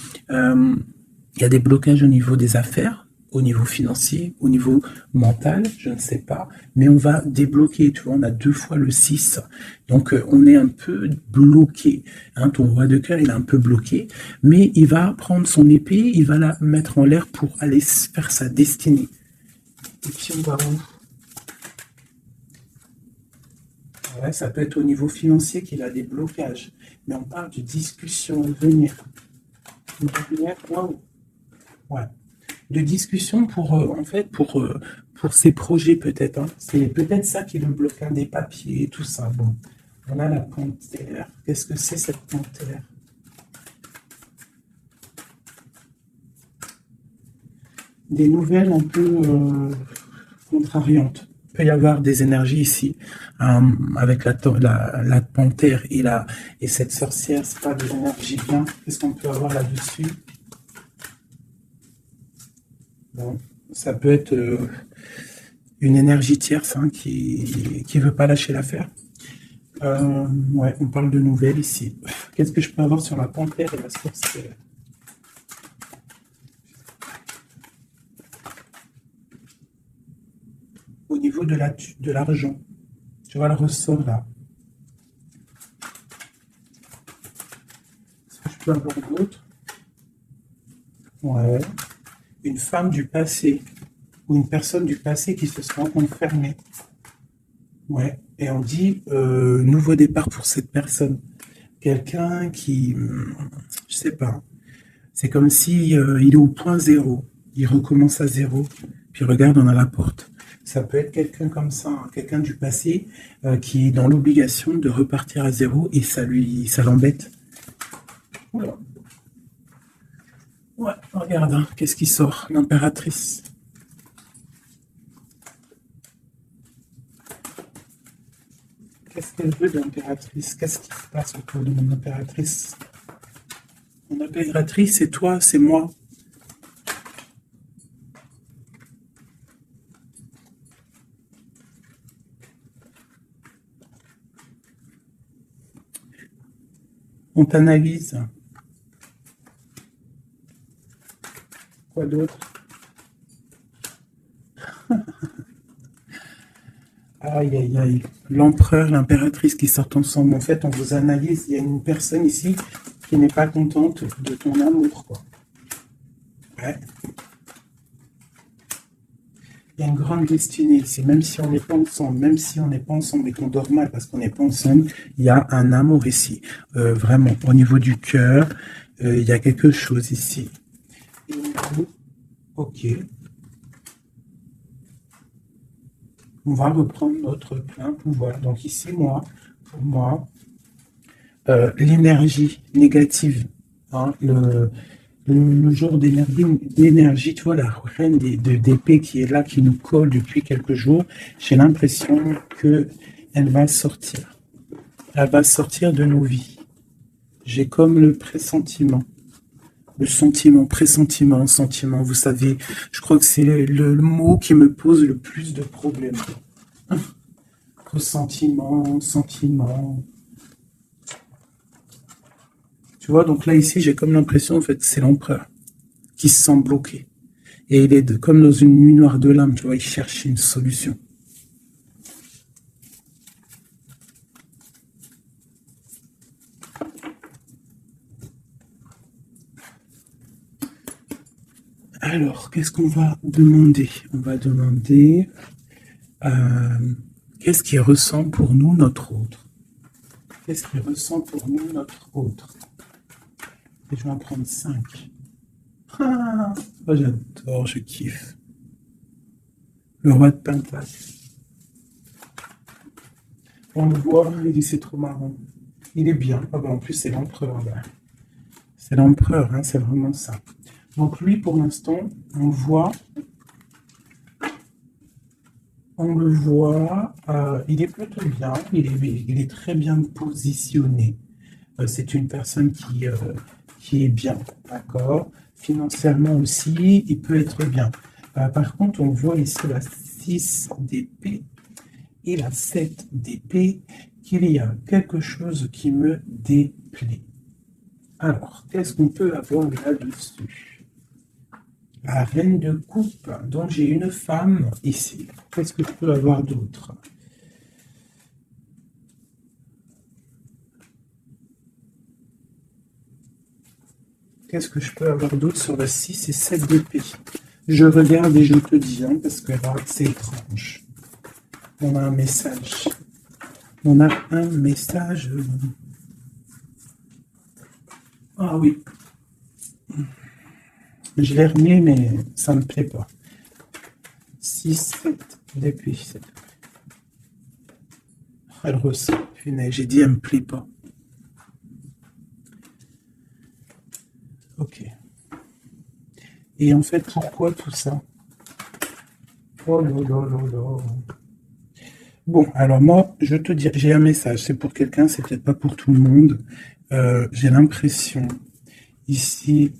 Il y a des blocages au niveau des affaires, au niveau financier, au niveau mental, je ne sais pas, mais on va débloquer, tu vois, on a 2 fois le 6, donc on est un peu bloqué, hein, ton roi de cœur, il est un peu bloqué, mais il va prendre son épée, il va la mettre en l'air pour aller faire sa destinée. Et puis on va où? Ouais, ça peut être au niveau financier qu'il a des blocages, mais on parle de discussion à venir. Une dernière, waouh. Ouais. De discussion pour en fait pour ses projets peut-être. Hein. C'est peut-être ça qui le bloque, hein, des papiers, tout ça. Bon, on a la panthère. Qu'est-ce que c'est cette panthère? Des nouvelles un peu contrariantes. Il peut y avoir des énergies ici avec la panthère et cette sorcière. C'est pas des énergies bien. Qu'est-ce qu'on peut avoir là-dessus? Bon, ça peut être Une énergie tierce hein, qui veut pas lâcher l'affaire. Ouais, on parle de nouvelles ici. Qu'est-ce que je peux avoir sur la panthère et la sorcière? Au niveau de l'argent. Tu vois le ressort là. Est-ce que je peux avoir d'autres? Ouais. Une femme du passé ou une personne du passé qui se sent enfermée. Ouais. Et on dit nouveau départ pour cette personne. Quelqu'un qui, je sais pas, c'est comme si il est au point zéro, il recommence à zéro, puis regarde, on a la porte. Ça peut être quelqu'un comme ça, hein, quelqu'un du passé qui est dans l'obligation de repartir à zéro et ça l'embête. Oula. Ouais, regarde, hein, qu'est-ce qui sort? L'impératrice. Qu'est-ce qu'elle veut de l'impératrice? Qu'est-ce qui se passe autour de mon impératrice? Mon impératrice, c'est toi, c'est moi. On t'analyse. Quoi d'autre? Aïe, aïe, aïe. L'empereur, l'impératrice qui sortent ensemble. En fait, on vous analyse. Il y a une personne ici qui n'est pas contente de ton amour, quoi. Ouais. Il y a une grande destinée ici. Même si on n'est pas ensemble, même si on n'est pas ensemble et qu'on dort mal parce qu'on n'est pas ensemble, il y a un amour ici. Vraiment, au niveau du cœur, il y a quelque chose ici. Et au niveau- ok. On va reprendre notre plein pouvoir. Donc ici, moi, pour moi, l'énergie négative, hein, le genre d'énergie, tu vois, la reine d'épée qui est là, qui nous colle depuis quelques jours, j'ai l'impression que elle va sortir. Elle va sortir de nos vies. J'ai comme le pressentiment. Le sentiment, pressentiment, sentiment, vous savez, je crois que c'est le mot qui me pose le plus de problèmes. Ressentiment, sentiment. Tu vois, donc là, ici, j'ai comme l'impression, en fait, c'est l'empereur qui se sent bloqué. Et il est comme dans une nuit noire de l'âme, tu vois, il cherche une solution. Alors, qu'est-ce qu'on va demander? On va demander qu'est-ce qui ressent pour nous notre autre? Qu'est-ce qui ressent pour nous notre autre? Et je vais en prendre 5. Ah, oh, j'adore, je kiffe. Le roi de Pentacle. On le voit, il dit c'est trop marrant. Il est bien. Ah ben, en plus, c'est l'empereur. Là. C'est l'empereur, hein, c'est vraiment ça. Donc lui, pour l'instant, on le voit, il est plutôt bien, il est très bien positionné. C'est une personne qui est bien, d'accord. Financièrement aussi, il peut être bien. Par contre, on voit ici la 6 d'épée et la 7 d'épée, qu'il y a quelque chose qui me déplaît. Alors, qu'est-ce qu'on peut avoir là-dessus? La reine de coupe, donc j'ai une femme ici. Qu'est-ce que je peux avoir d'autre? Qu'est-ce que je peux avoir d'autre sur la 6 et 7 d'épée? Je regarde et je te dis, hein, parce que là, c'est étrange. On a un message. On a un message. Ah oui. Je l'ai remis, mais ça ne me plaît pas. 6, 7 d'épée. Elle ressent. Punaise, j'ai dit, elle me plaît pas. Ok. Et en fait, pourquoi tout ça? Oh là là là là. Bon, alors moi, je te dis, j'ai un message. C'est pour quelqu'un, c'est peut-être pas pour tout le monde. J'ai l'impression ici,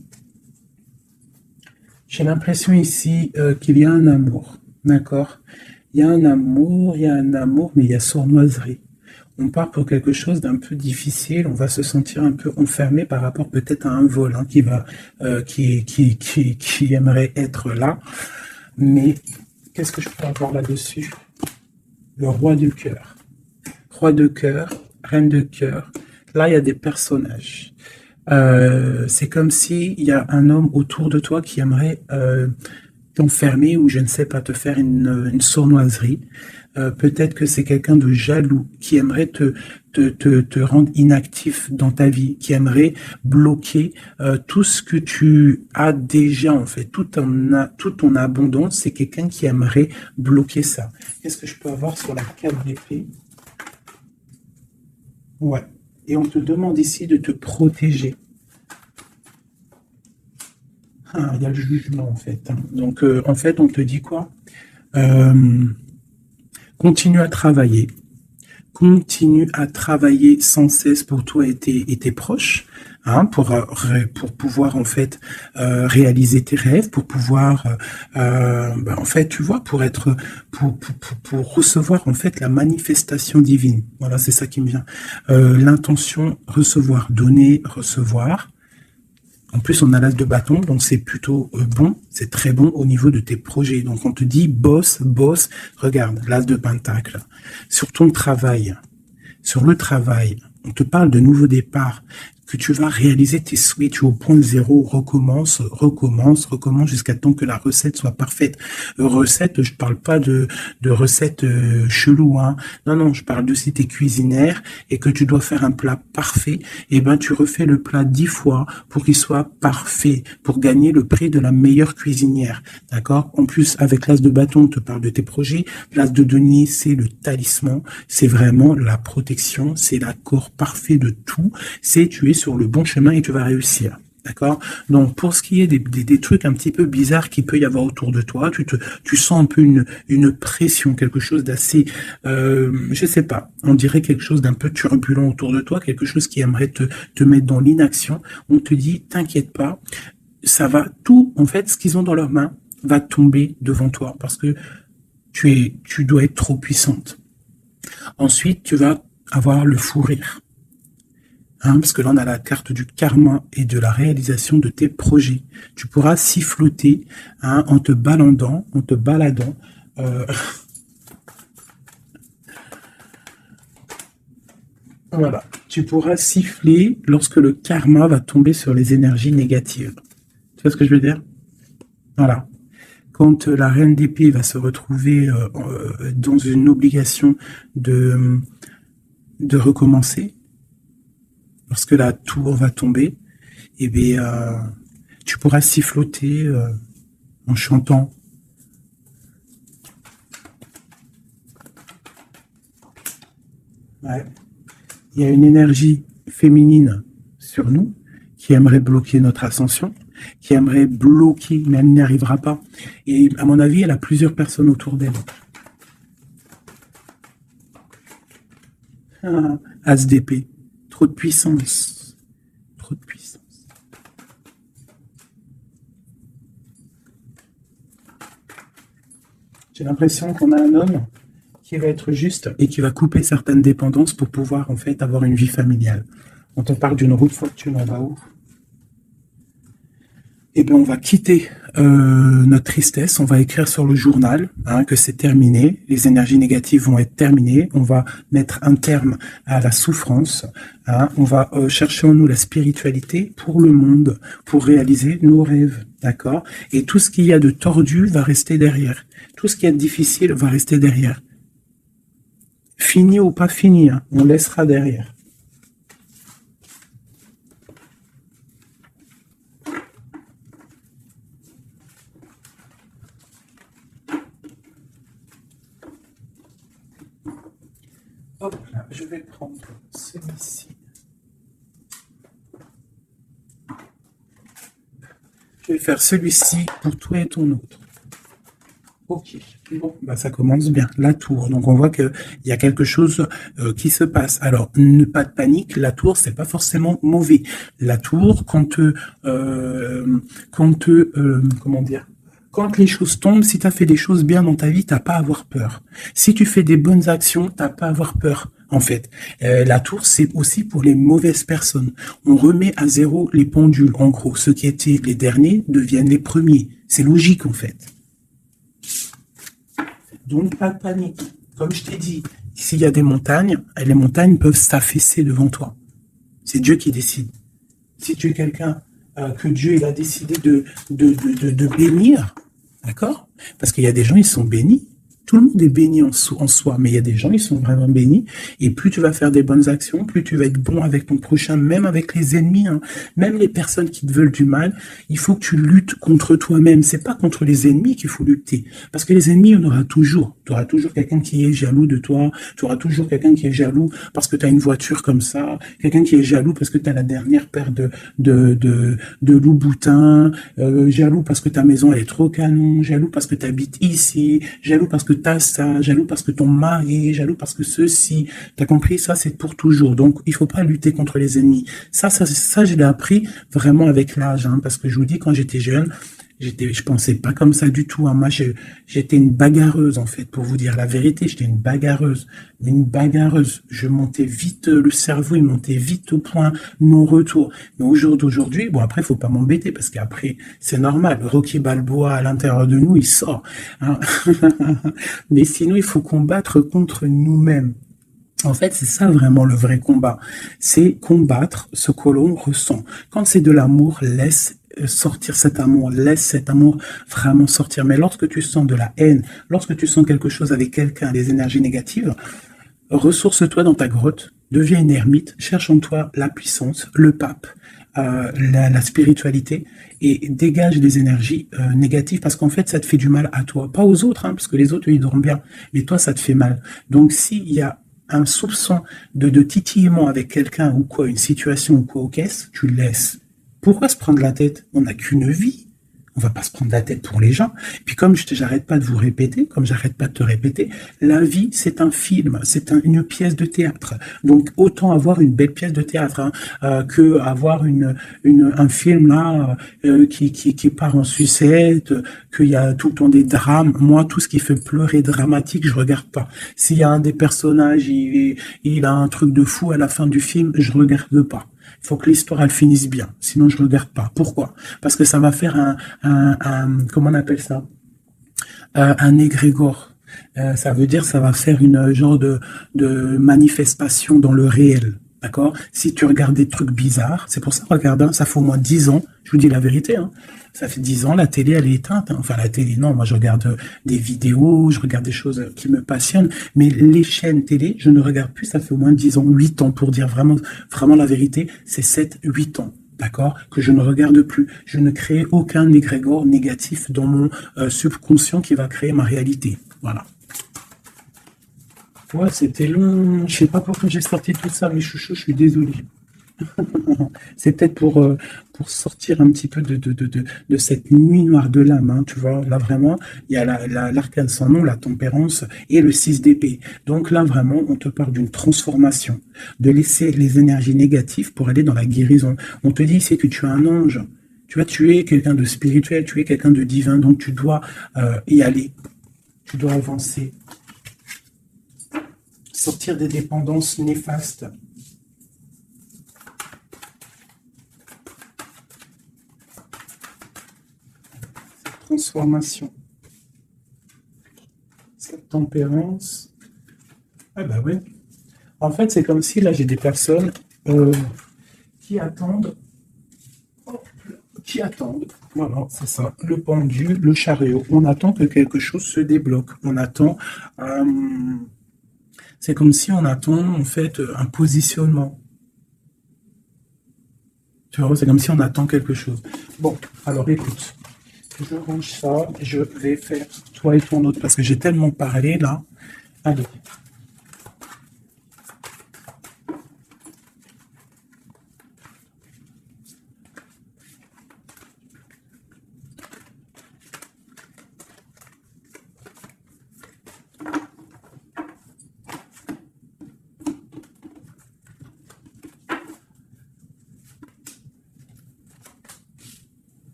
qu'il y a un amour, d'accord? il y a un amour, mais il y a sournoiserie. On part pour quelque chose d'un peu difficile, on va se sentir un peu enfermé par rapport peut-être à un vol hein, qui aimerait être là. Mais qu'est-ce que je peux avoir là-dessus? Le roi du cœur. Roi de cœur, reine de cœur. Là, il y a des personnages. C'est comme s'il y a un homme autour de toi qui aimerait t'enfermer ou je ne sais pas, te faire une sournoiserie. Peut-être que c'est quelqu'un de jaloux qui aimerait te rendre inactif dans ta vie, qui aimerait bloquer tout ce que tu as déjà en fait, toute ton abondance, c'est quelqu'un qui aimerait bloquer ça. Qu'est-ce que je peux avoir sur la 4 d'épée? Ouais. Et on te demande ici de te protéger. Ah, il y a le jugement en fait. Hein. Donc en fait, on te dit quoi? Continue à travailler. Continue à travailler sans cesse pour toi et tes proches, hein, pour pouvoir en fait réaliser tes rêves, pour pouvoir en fait tu vois pour recevoir en fait la manifestation divine. Voilà, c'est ça qui me vient. L'intention recevoir, donner, recevoir. En plus, on a l'as de bâton, donc c'est plutôt bon, c'est très bon au niveau de tes projets. Donc on te dit boss, boss, regarde, l'as de pentacle. Sur ton travail, sur le travail, on te parle de nouveau départ, que tu vas réaliser tes switches au point zéro, recommence jusqu'à temps que la recette soit parfaite. Recette, je parle pas de recette chelou, hein. Non, je parle de si t'es cuisinière et que tu dois faire un plat parfait, et ben tu refais le plat 10 fois pour qu'il soit parfait, pour gagner le prix de la meilleure cuisinière. D'accord? En plus, avec l'as de bâton, on te parle de tes projets. L'as de denier, c'est le talisman, c'est vraiment la protection, c'est l'accord parfait de tout, c'est tu es sur le bon chemin et tu vas réussir. D'accord? Donc, pour ce qui est des trucs un petit peu bizarres qu'il peut y avoir autour de toi, tu sens un peu une pression, quelque chose d'assez, je sais pas, on dirait quelque chose d'un peu turbulent autour de toi, quelque chose qui aimerait te mettre dans l'inaction. On te dit, t'inquiète pas, ça va tout, en fait, ce qu'ils ont dans leurs mains va tomber devant toi parce que tu dois être trop puissante. Ensuite, tu vas avoir le fou rire. Hein, parce que là, on a la carte du karma et de la réalisation de tes projets. Tu pourras siffloter hein, en te baladant. Voilà. Tu pourras siffler lorsque le karma va tomber sur les énergies négatives. Tu vois ce que je veux dire? Voilà. Quand la reine d'épée va se retrouver dans une obligation de recommencer, lorsque la tour va tomber, eh bien, tu pourras siffloter en chantant. Ouais. Il y a une énergie féminine sur nous qui aimerait bloquer notre ascension, qui aimerait bloquer, mais elle n'y arrivera pas. Et à mon avis, elle a plusieurs personnes autour d'elle. Ah, As d'épée. Trop de puissance. Trop de puissance. J'ai l'impression qu'on a un homme qui va être juste et qui va couper certaines dépendances pour pouvoir en fait avoir une vie familiale. On te parle d'une roue de fortune en bas haut. Eh bien, on va quitter notre tristesse, on va écrire sur le journal hein, que c'est terminé, les énergies négatives vont être terminées, on va mettre un terme à la souffrance, hein, on va chercher en nous la spiritualité pour le monde, pour réaliser nos rêves, d'accord? Et tout ce qu'il y a de tordu va rester derrière, tout ce qu'il y a de difficile va rester derrière. Fini ou pas fini, hein, on laissera derrière. Hop là, je vais prendre celui-ci. Je vais faire celui-ci pour toi et ton autre. Ok, bon, bah ça commence bien. La tour, donc on voit qu'il y a quelque chose qui se passe. Alors, pas de panique, la tour, c'est pas forcément mauvais. La tour, comment dire, Quand les choses tombent, si tu as fait des choses bien dans ta vie, t'as pas à avoir peur. Si tu fais des bonnes actions, t'as pas à avoir peur. En fait, la tour, c'est aussi pour les mauvaises personnes. On remet à zéro les pendules. En gros, ceux qui étaient les derniers deviennent les premiers. C'est logique, en fait. Donc, pas de panique. Comme je t'ai dit, s'il y a des montagnes, les montagnes peuvent s'affaisser devant toi. C'est Dieu qui décide. Si tu es quelqu'un que Dieu il a décidé de bénir, d'accord? Parce qu'il y a des gens, ils sont bénis. Tout le monde est béni en soi, mais il y a des gens, ils sont vraiment bénis. Et plus tu vas faire des bonnes actions, plus tu vas être bon avec ton prochain, même avec les ennemis, hein. Même les personnes qui te veulent du mal, il faut que tu luttes contre toi-même. C'est pas contre les ennemis qu'il faut lutter. Parce que les ennemis, on aura toujours. Tu auras toujours quelqu'un qui est jaloux de toi. Tu auras toujours quelqu'un qui est jaloux parce que tu as une voiture comme ça. Quelqu'un qui est jaloux parce que tu as la dernière paire de Louboutin. Jaloux parce que ta maison elle est trop canon. Jaloux parce que tu habites ici. Jaloux parce que t'as ça, jaloux parce que ton mari, jaloux parce que ceci, t'as compris, ça c'est pour toujours. Donc il faut pas lutter contre les ennemis. Ça je l'ai appris vraiment avec l'âge, hein, parce que je vous dis quand j'étais jeune, je pensais pas comme ça du tout, hein. Moi j'étais une bagarreuse en fait, pour vous dire la vérité, j'étais une bagarreuse. Je montais vite, le cerveau il montait vite au point non retour. Mais au jour d'aujourd'hui, bon après faut pas m'embêter parce qu'après c'est normal, Rocky Balboa à l'intérieur de nous il sort, hein. Mais sinon il faut combattre contre nous-mêmes. En fait, c'est ça vraiment le vrai combat. C'est combattre ce que l'on ressent. Quand c'est de l'amour, laisse sortir cet amour, laisse cet amour vraiment sortir. Mais lorsque tu sens de la haine, lorsque tu sens quelque chose avec quelqu'un, des énergies négatives, ressource-toi dans ta grotte, deviens une ermite, cherche en toi la puissance, le pape, la spiritualité, et dégage des énergies négatives parce qu'en fait ça te fait du mal à toi, pas aux autres, hein, parce que les autres ils dorment bien, mais toi ça te fait mal. Donc s'il y a un soupçon de titillement avec quelqu'un ou quoi, une situation ou quoi, qu'est-ce, tu le laisses. Pourquoi se prendre la tête? On n'a qu'une vie. On va pas se prendre la tête pour les gens. Puis comme j'arrête pas de vous répéter, comme j'arrête pas de te répéter, la vie c'est un film, c'est une pièce de théâtre. Donc autant avoir une belle pièce de théâtre, hein, que avoir un film là qui part en sucette, qu'il y a tout le temps des drames. Moi, tout ce qui fait pleurer dramatique, je regarde pas. S'il y a un des personnages, il a un truc de fou à la fin du film, je regarde pas. Il faut que l'histoire elle finisse bien, sinon je regarde pas. Pourquoi? Parce que ça va faire comment on appelle ça? Un égrégore. Ça veut dire ça va faire une genre de manifestation dans le réel. D'accord? Si tu regardes des trucs bizarres, c'est pour ça, regarde, hein, ça fait au moins 10 ans, je vous dis la vérité, hein, ça fait 10 ans, la télé, elle est éteinte, hein. Enfin, la télé, non, moi je regarde des vidéos, je regarde des choses qui me passionnent, mais les chaînes télé, je ne regarde plus, ça fait au moins 10 ans, 8 ans, pour dire vraiment, vraiment la vérité, c'est 7, 8 ans. D'accord, que je ne regarde plus. Je ne crée aucun égrégore négatif dans mon subconscient qui va créer ma réalité. Voilà. Ouais, c'était long. Je sais pas pourquoi j'ai sorti tout ça, mes chouchous, je suis désolé. C'est peut-être pour sortir un petit peu de cette nuit noire de l'âme, hein, tu vois. Là, vraiment, il y a l'arcane sans nom, la tempérance et le 6 d'épée. Donc là, vraiment, on te parle d'une transformation, de laisser les énergies négatives pour aller dans la guérison. On te dit, c'est que tu es un ange. Tu vois, tu es quelqu'un de spirituel, tu es quelqu'un de divin, donc tu dois y aller. Tu dois avancer. Sortir des dépendances néfastes. Transformation. Cette tempérance. Ah bah oui. En fait, c'est comme si là j'ai des personnes qui attendent. Qui attendent. Voilà, c'est ça. Le pendule, le chariot. On attend que quelque chose se débloque. On attend. C'est comme si on attend en fait un positionnement. Tu vois, c'est comme si on attend quelque chose. Bon, alors écoute. Je range ça, je vais faire toi et ton autre parce que j'ai tellement parlé là. Allez.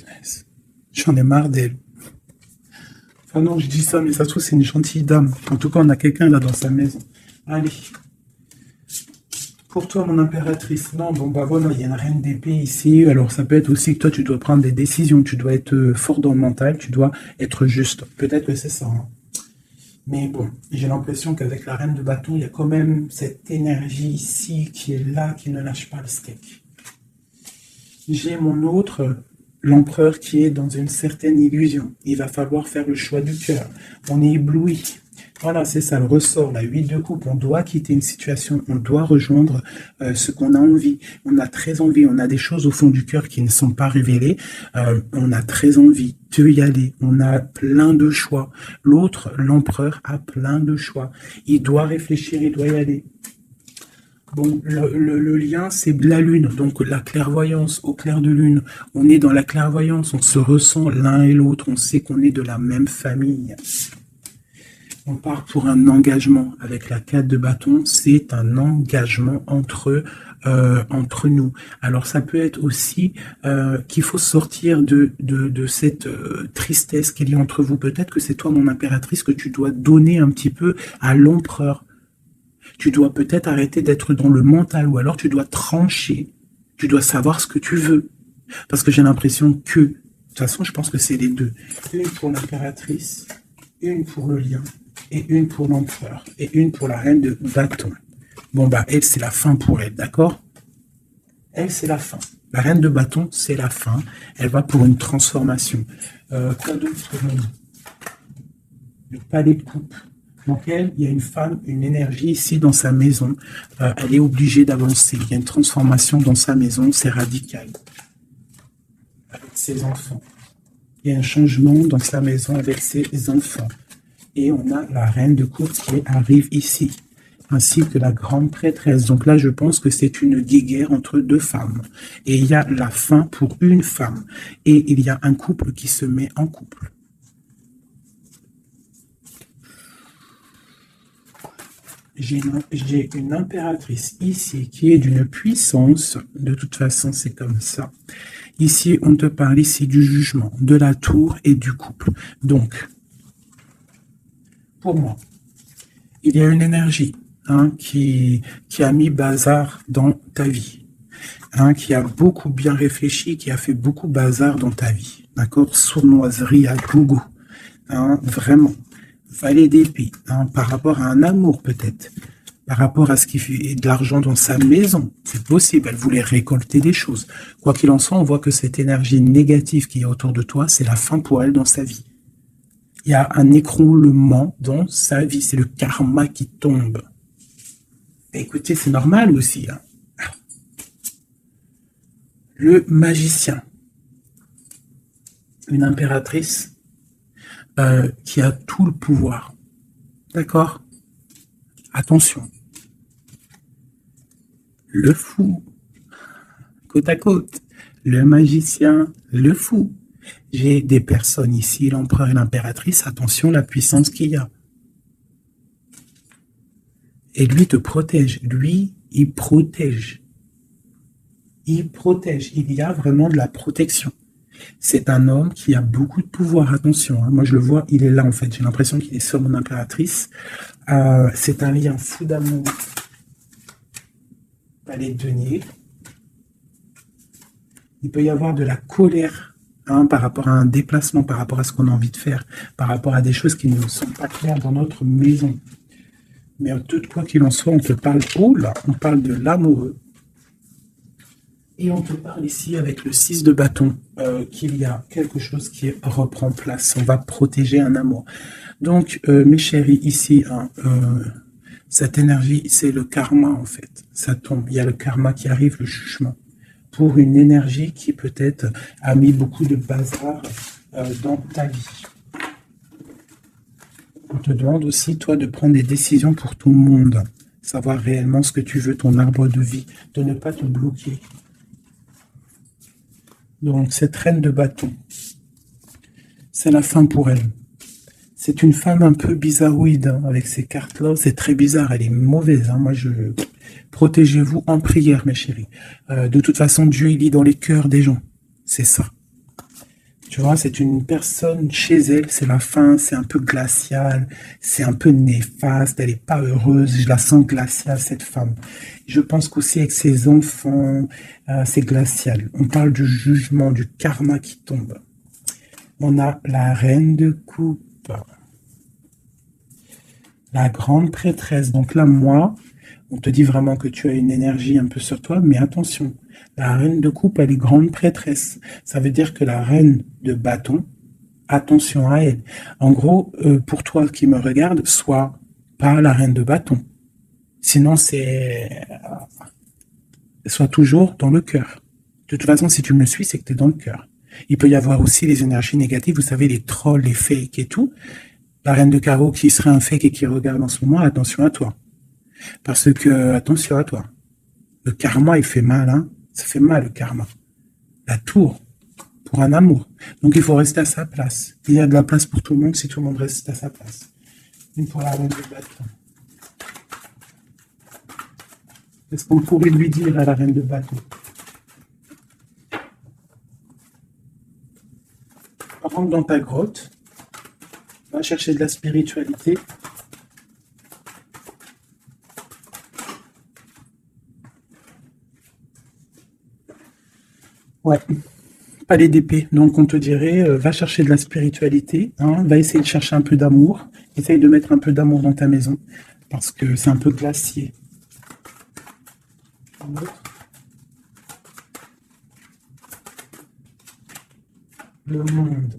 punaise. J'en ai marre d'elle. Enfin non, je dis ça, mais ça se trouve, c'est une gentille dame. En tout cas, on a quelqu'un là dans sa maison. Allez. Pour toi, mon impératrice, non, bon bah voilà, il y a une reine d'épée ici, alors ça peut être aussi que toi, tu dois prendre des décisions, tu dois être fort dans le mental, tu dois être juste. Peut-être que c'est ça, hein. Mais bon, j'ai l'impression qu'avec la reine de bâton, il y a quand même cette énergie ici qui est là, qui ne lâche pas le steak. J'ai mon autre, l'empereur, qui est dans une certaine illusion. Il va falloir faire le choix du cœur. On est ébloui. Voilà, c'est ça le ressort, la 8 de coupe. On doit quitter une situation, on doit rejoindre ce qu'on a envie. On a très envie, on a des choses au fond du cœur qui ne sont pas révélées. On a très envie de y aller. On a plein de choix. L'autre, l'empereur, a plein de choix. Il doit réfléchir, il doit y aller. Bon, le lien, c'est la lune, donc la clairvoyance au clair de lune. On est dans la clairvoyance, on se ressent l'un et l'autre, on sait qu'on est de la même famille. On part pour un engagement avec la 4 de bâton, c'est un engagement entre nous. Alors ça peut être aussi qu'il faut sortir de cette tristesse qu'il y a entre vous. Peut-être que c'est toi, mon impératrice, que tu dois donner un petit peu à l'empereur. Tu dois peut-être arrêter d'être dans le mental, ou alors tu dois trancher. Tu dois savoir ce que tu veux. Parce que j'ai l'impression que, de toute façon, je pense que c'est les deux. Une pour l'impératrice, une pour le lion, et une pour l'empereur, et une pour la reine de bâton. Bon, bah, elle, c'est la fin pour elle, d'accord? Elle, c'est la fin. La reine de bâton, c'est la fin. Elle va pour une transformation. Quoi d'autre? Le palais de coupe. Donc elle, il y a une femme, une énergie ici dans sa maison. Elle est obligée d'avancer. Il y a une transformation dans sa maison, c'est radical. Avec ses enfants. Il y a un changement dans sa maison avec ses enfants. Et on a la reine de coupe qui arrive ici, ainsi que la grande prêtresse. Donc là, je pense que c'est une guéguerre entre deux femmes. Et il y a la fin pour une femme. Et il y a un couple qui se met en couple. J'ai une impératrice ici qui est d'une puissance, de toute façon c'est comme ça. Ici on te parle ici du jugement, de la tour et du couple. Donc, pour moi, il y a une énergie qui a mis bazar dans ta vie, qui a beaucoup bien réfléchi, qui a fait beaucoup bazar dans ta vie. D'accord? Sournoiserie à gogo, vraiment. Valet d'épée, par rapport à un amour peut-être, par rapport à ce qui fait de l'argent dans sa maison, c'est possible, elle voulait récolter des choses. Quoi qu'il en soit, on voit que cette énergie négative qui est autour de toi, c'est la fin pour elle dans sa vie. Il y a un écroulement dans sa vie, c'est le karma qui tombe. Et écoutez, c'est normal aussi. Le magicien, une impératrice, qui a tout le pouvoir. D'accord? Attention. Le fou. Côte à côte. Le magicien, le fou. J'ai des personnes ici, l'empereur et l'impératrice. Attention, la puissance qu'il y a. Et lui te protège. Lui, il protège. Il protège. Il y a vraiment de la protection. C'est un homme qui a beaucoup de pouvoir, attention, moi je le vois, il est là en fait, j'ai l'impression qu'il est sur mon impératrice. C'est un lien fou d'amour. Palais de denier. Il peut y avoir de la colère par rapport à un déplacement, par rapport à ce qu'on a envie de faire, par rapport à des choses qui ne sont pas claires dans notre maison. Mais en tout quoi qu'il en soit, on te parle, on parle de l'amoureux. Et on te parle ici avec le 6 de bâton qu'il y a quelque chose qui reprend place. On va protéger un amour. Donc, mes chéris, ici, cette énergie, c'est le karma en fait. Ça tombe. Il y a le karma qui arrive, le jugement. Pour une énergie qui peut-être a mis beaucoup de bazar dans ta vie. On te demande aussi, toi, de prendre des décisions pour tout le monde. Savoir réellement ce que tu veux, ton arbre de vie. De ne pas te bloquer. Donc, cette reine de bâton, c'est la fin pour elle. C'est une femme un peu bizarroïde, avec ces cartes-là. C'est très bizarre, elle est mauvaise. Moi, protégez-vous en prière, mes chéris. De toute façon, Dieu, il lit dans les cœurs des gens. C'est ça. Tu vois, c'est une personne chez elle, c'est la fin, c'est un peu glacial, c'est un peu néfaste, elle est pas heureuse, je la sens glaciale, cette femme. Je pense qu'aussi avec ses enfants, c'est glacial. On parle du jugement, du karma qui tombe. On a la reine de coupe, la grande prêtresse. Donc là, moi, on te dit vraiment que tu as une énergie un peu sur toi, mais attention, la reine de coupe, elle est grande prêtresse. Ça veut dire que la reine de bâton, attention à elle. En gros, pour toi qui me regarde, sois pas la reine de bâton. Sinon, sois toujours dans le cœur. De toute façon, si tu me suis, c'est que tu es dans le cœur. Il peut y avoir aussi les énergies négatives, vous savez, les trolls, les fakes et tout. La reine de carreau qui serait un fake et qui regarde en ce moment, attention à toi. Parce que, attention à toi. Le karma, il fait mal, hein. Ça fait mal, le karma. La tour, pour un amour. Donc, il faut rester à sa place. Il y a de la place pour tout le monde si tout le monde reste à sa place. Une pour la reine de bâton. Qu'est-ce qu'on pourrait lui dire à la reine de bâton? Rentre dans ta grotte. Va chercher de la spiritualité. Ouais. Palais d'épée. Donc on te dirait, va chercher de la spiritualité, hein, va essayer de chercher un peu d'amour, essaye de mettre un peu d'amour dans ta maison, parce que c'est un peu glacier. Le monde.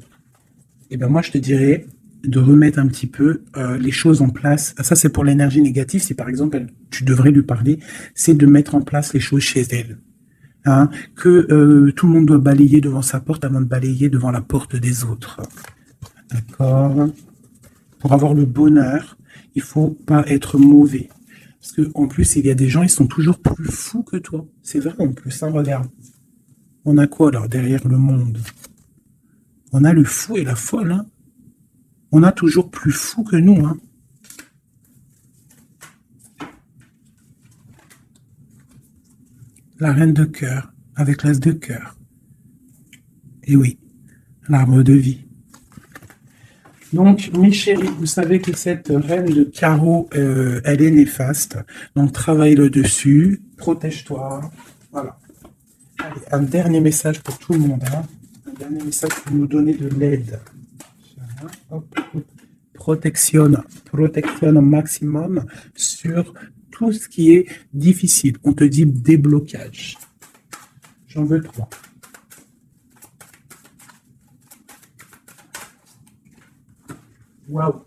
Et ben moi je te dirais de remettre un petit peu les choses en place. Ça c'est pour l'énergie négative. Si par exemple tu devrais lui parler, c'est de mettre en place les choses chez elle. Hein, que tout le monde doit balayer devant sa porte avant de balayer devant la porte des autres. D'accord. Pour avoir le bonheur, il faut pas être mauvais. Parce que en plus, il y a des gens, ils sont toujours plus fous que toi. C'est vrai en plus, hein, regarde. On a quoi alors derrière le monde? On a le fou et la folle. Hein. On a toujours plus fou que nous. Hein. La reine de cœur, avec l'as de cœur. Et oui, l'arbre de vie. Donc, mes chéris, vous savez que cette reine de carreau, elle est néfaste. Donc, travaille le dessus, protège-toi. Voilà. Allez, un dernier message pour tout le monde. Hein. Un dernier message pour nous donner de l'aide. Hop, hop. Protection au maximum sur tout ce qui est difficile. On te dit déblocage. J'en veux 3. Waouh.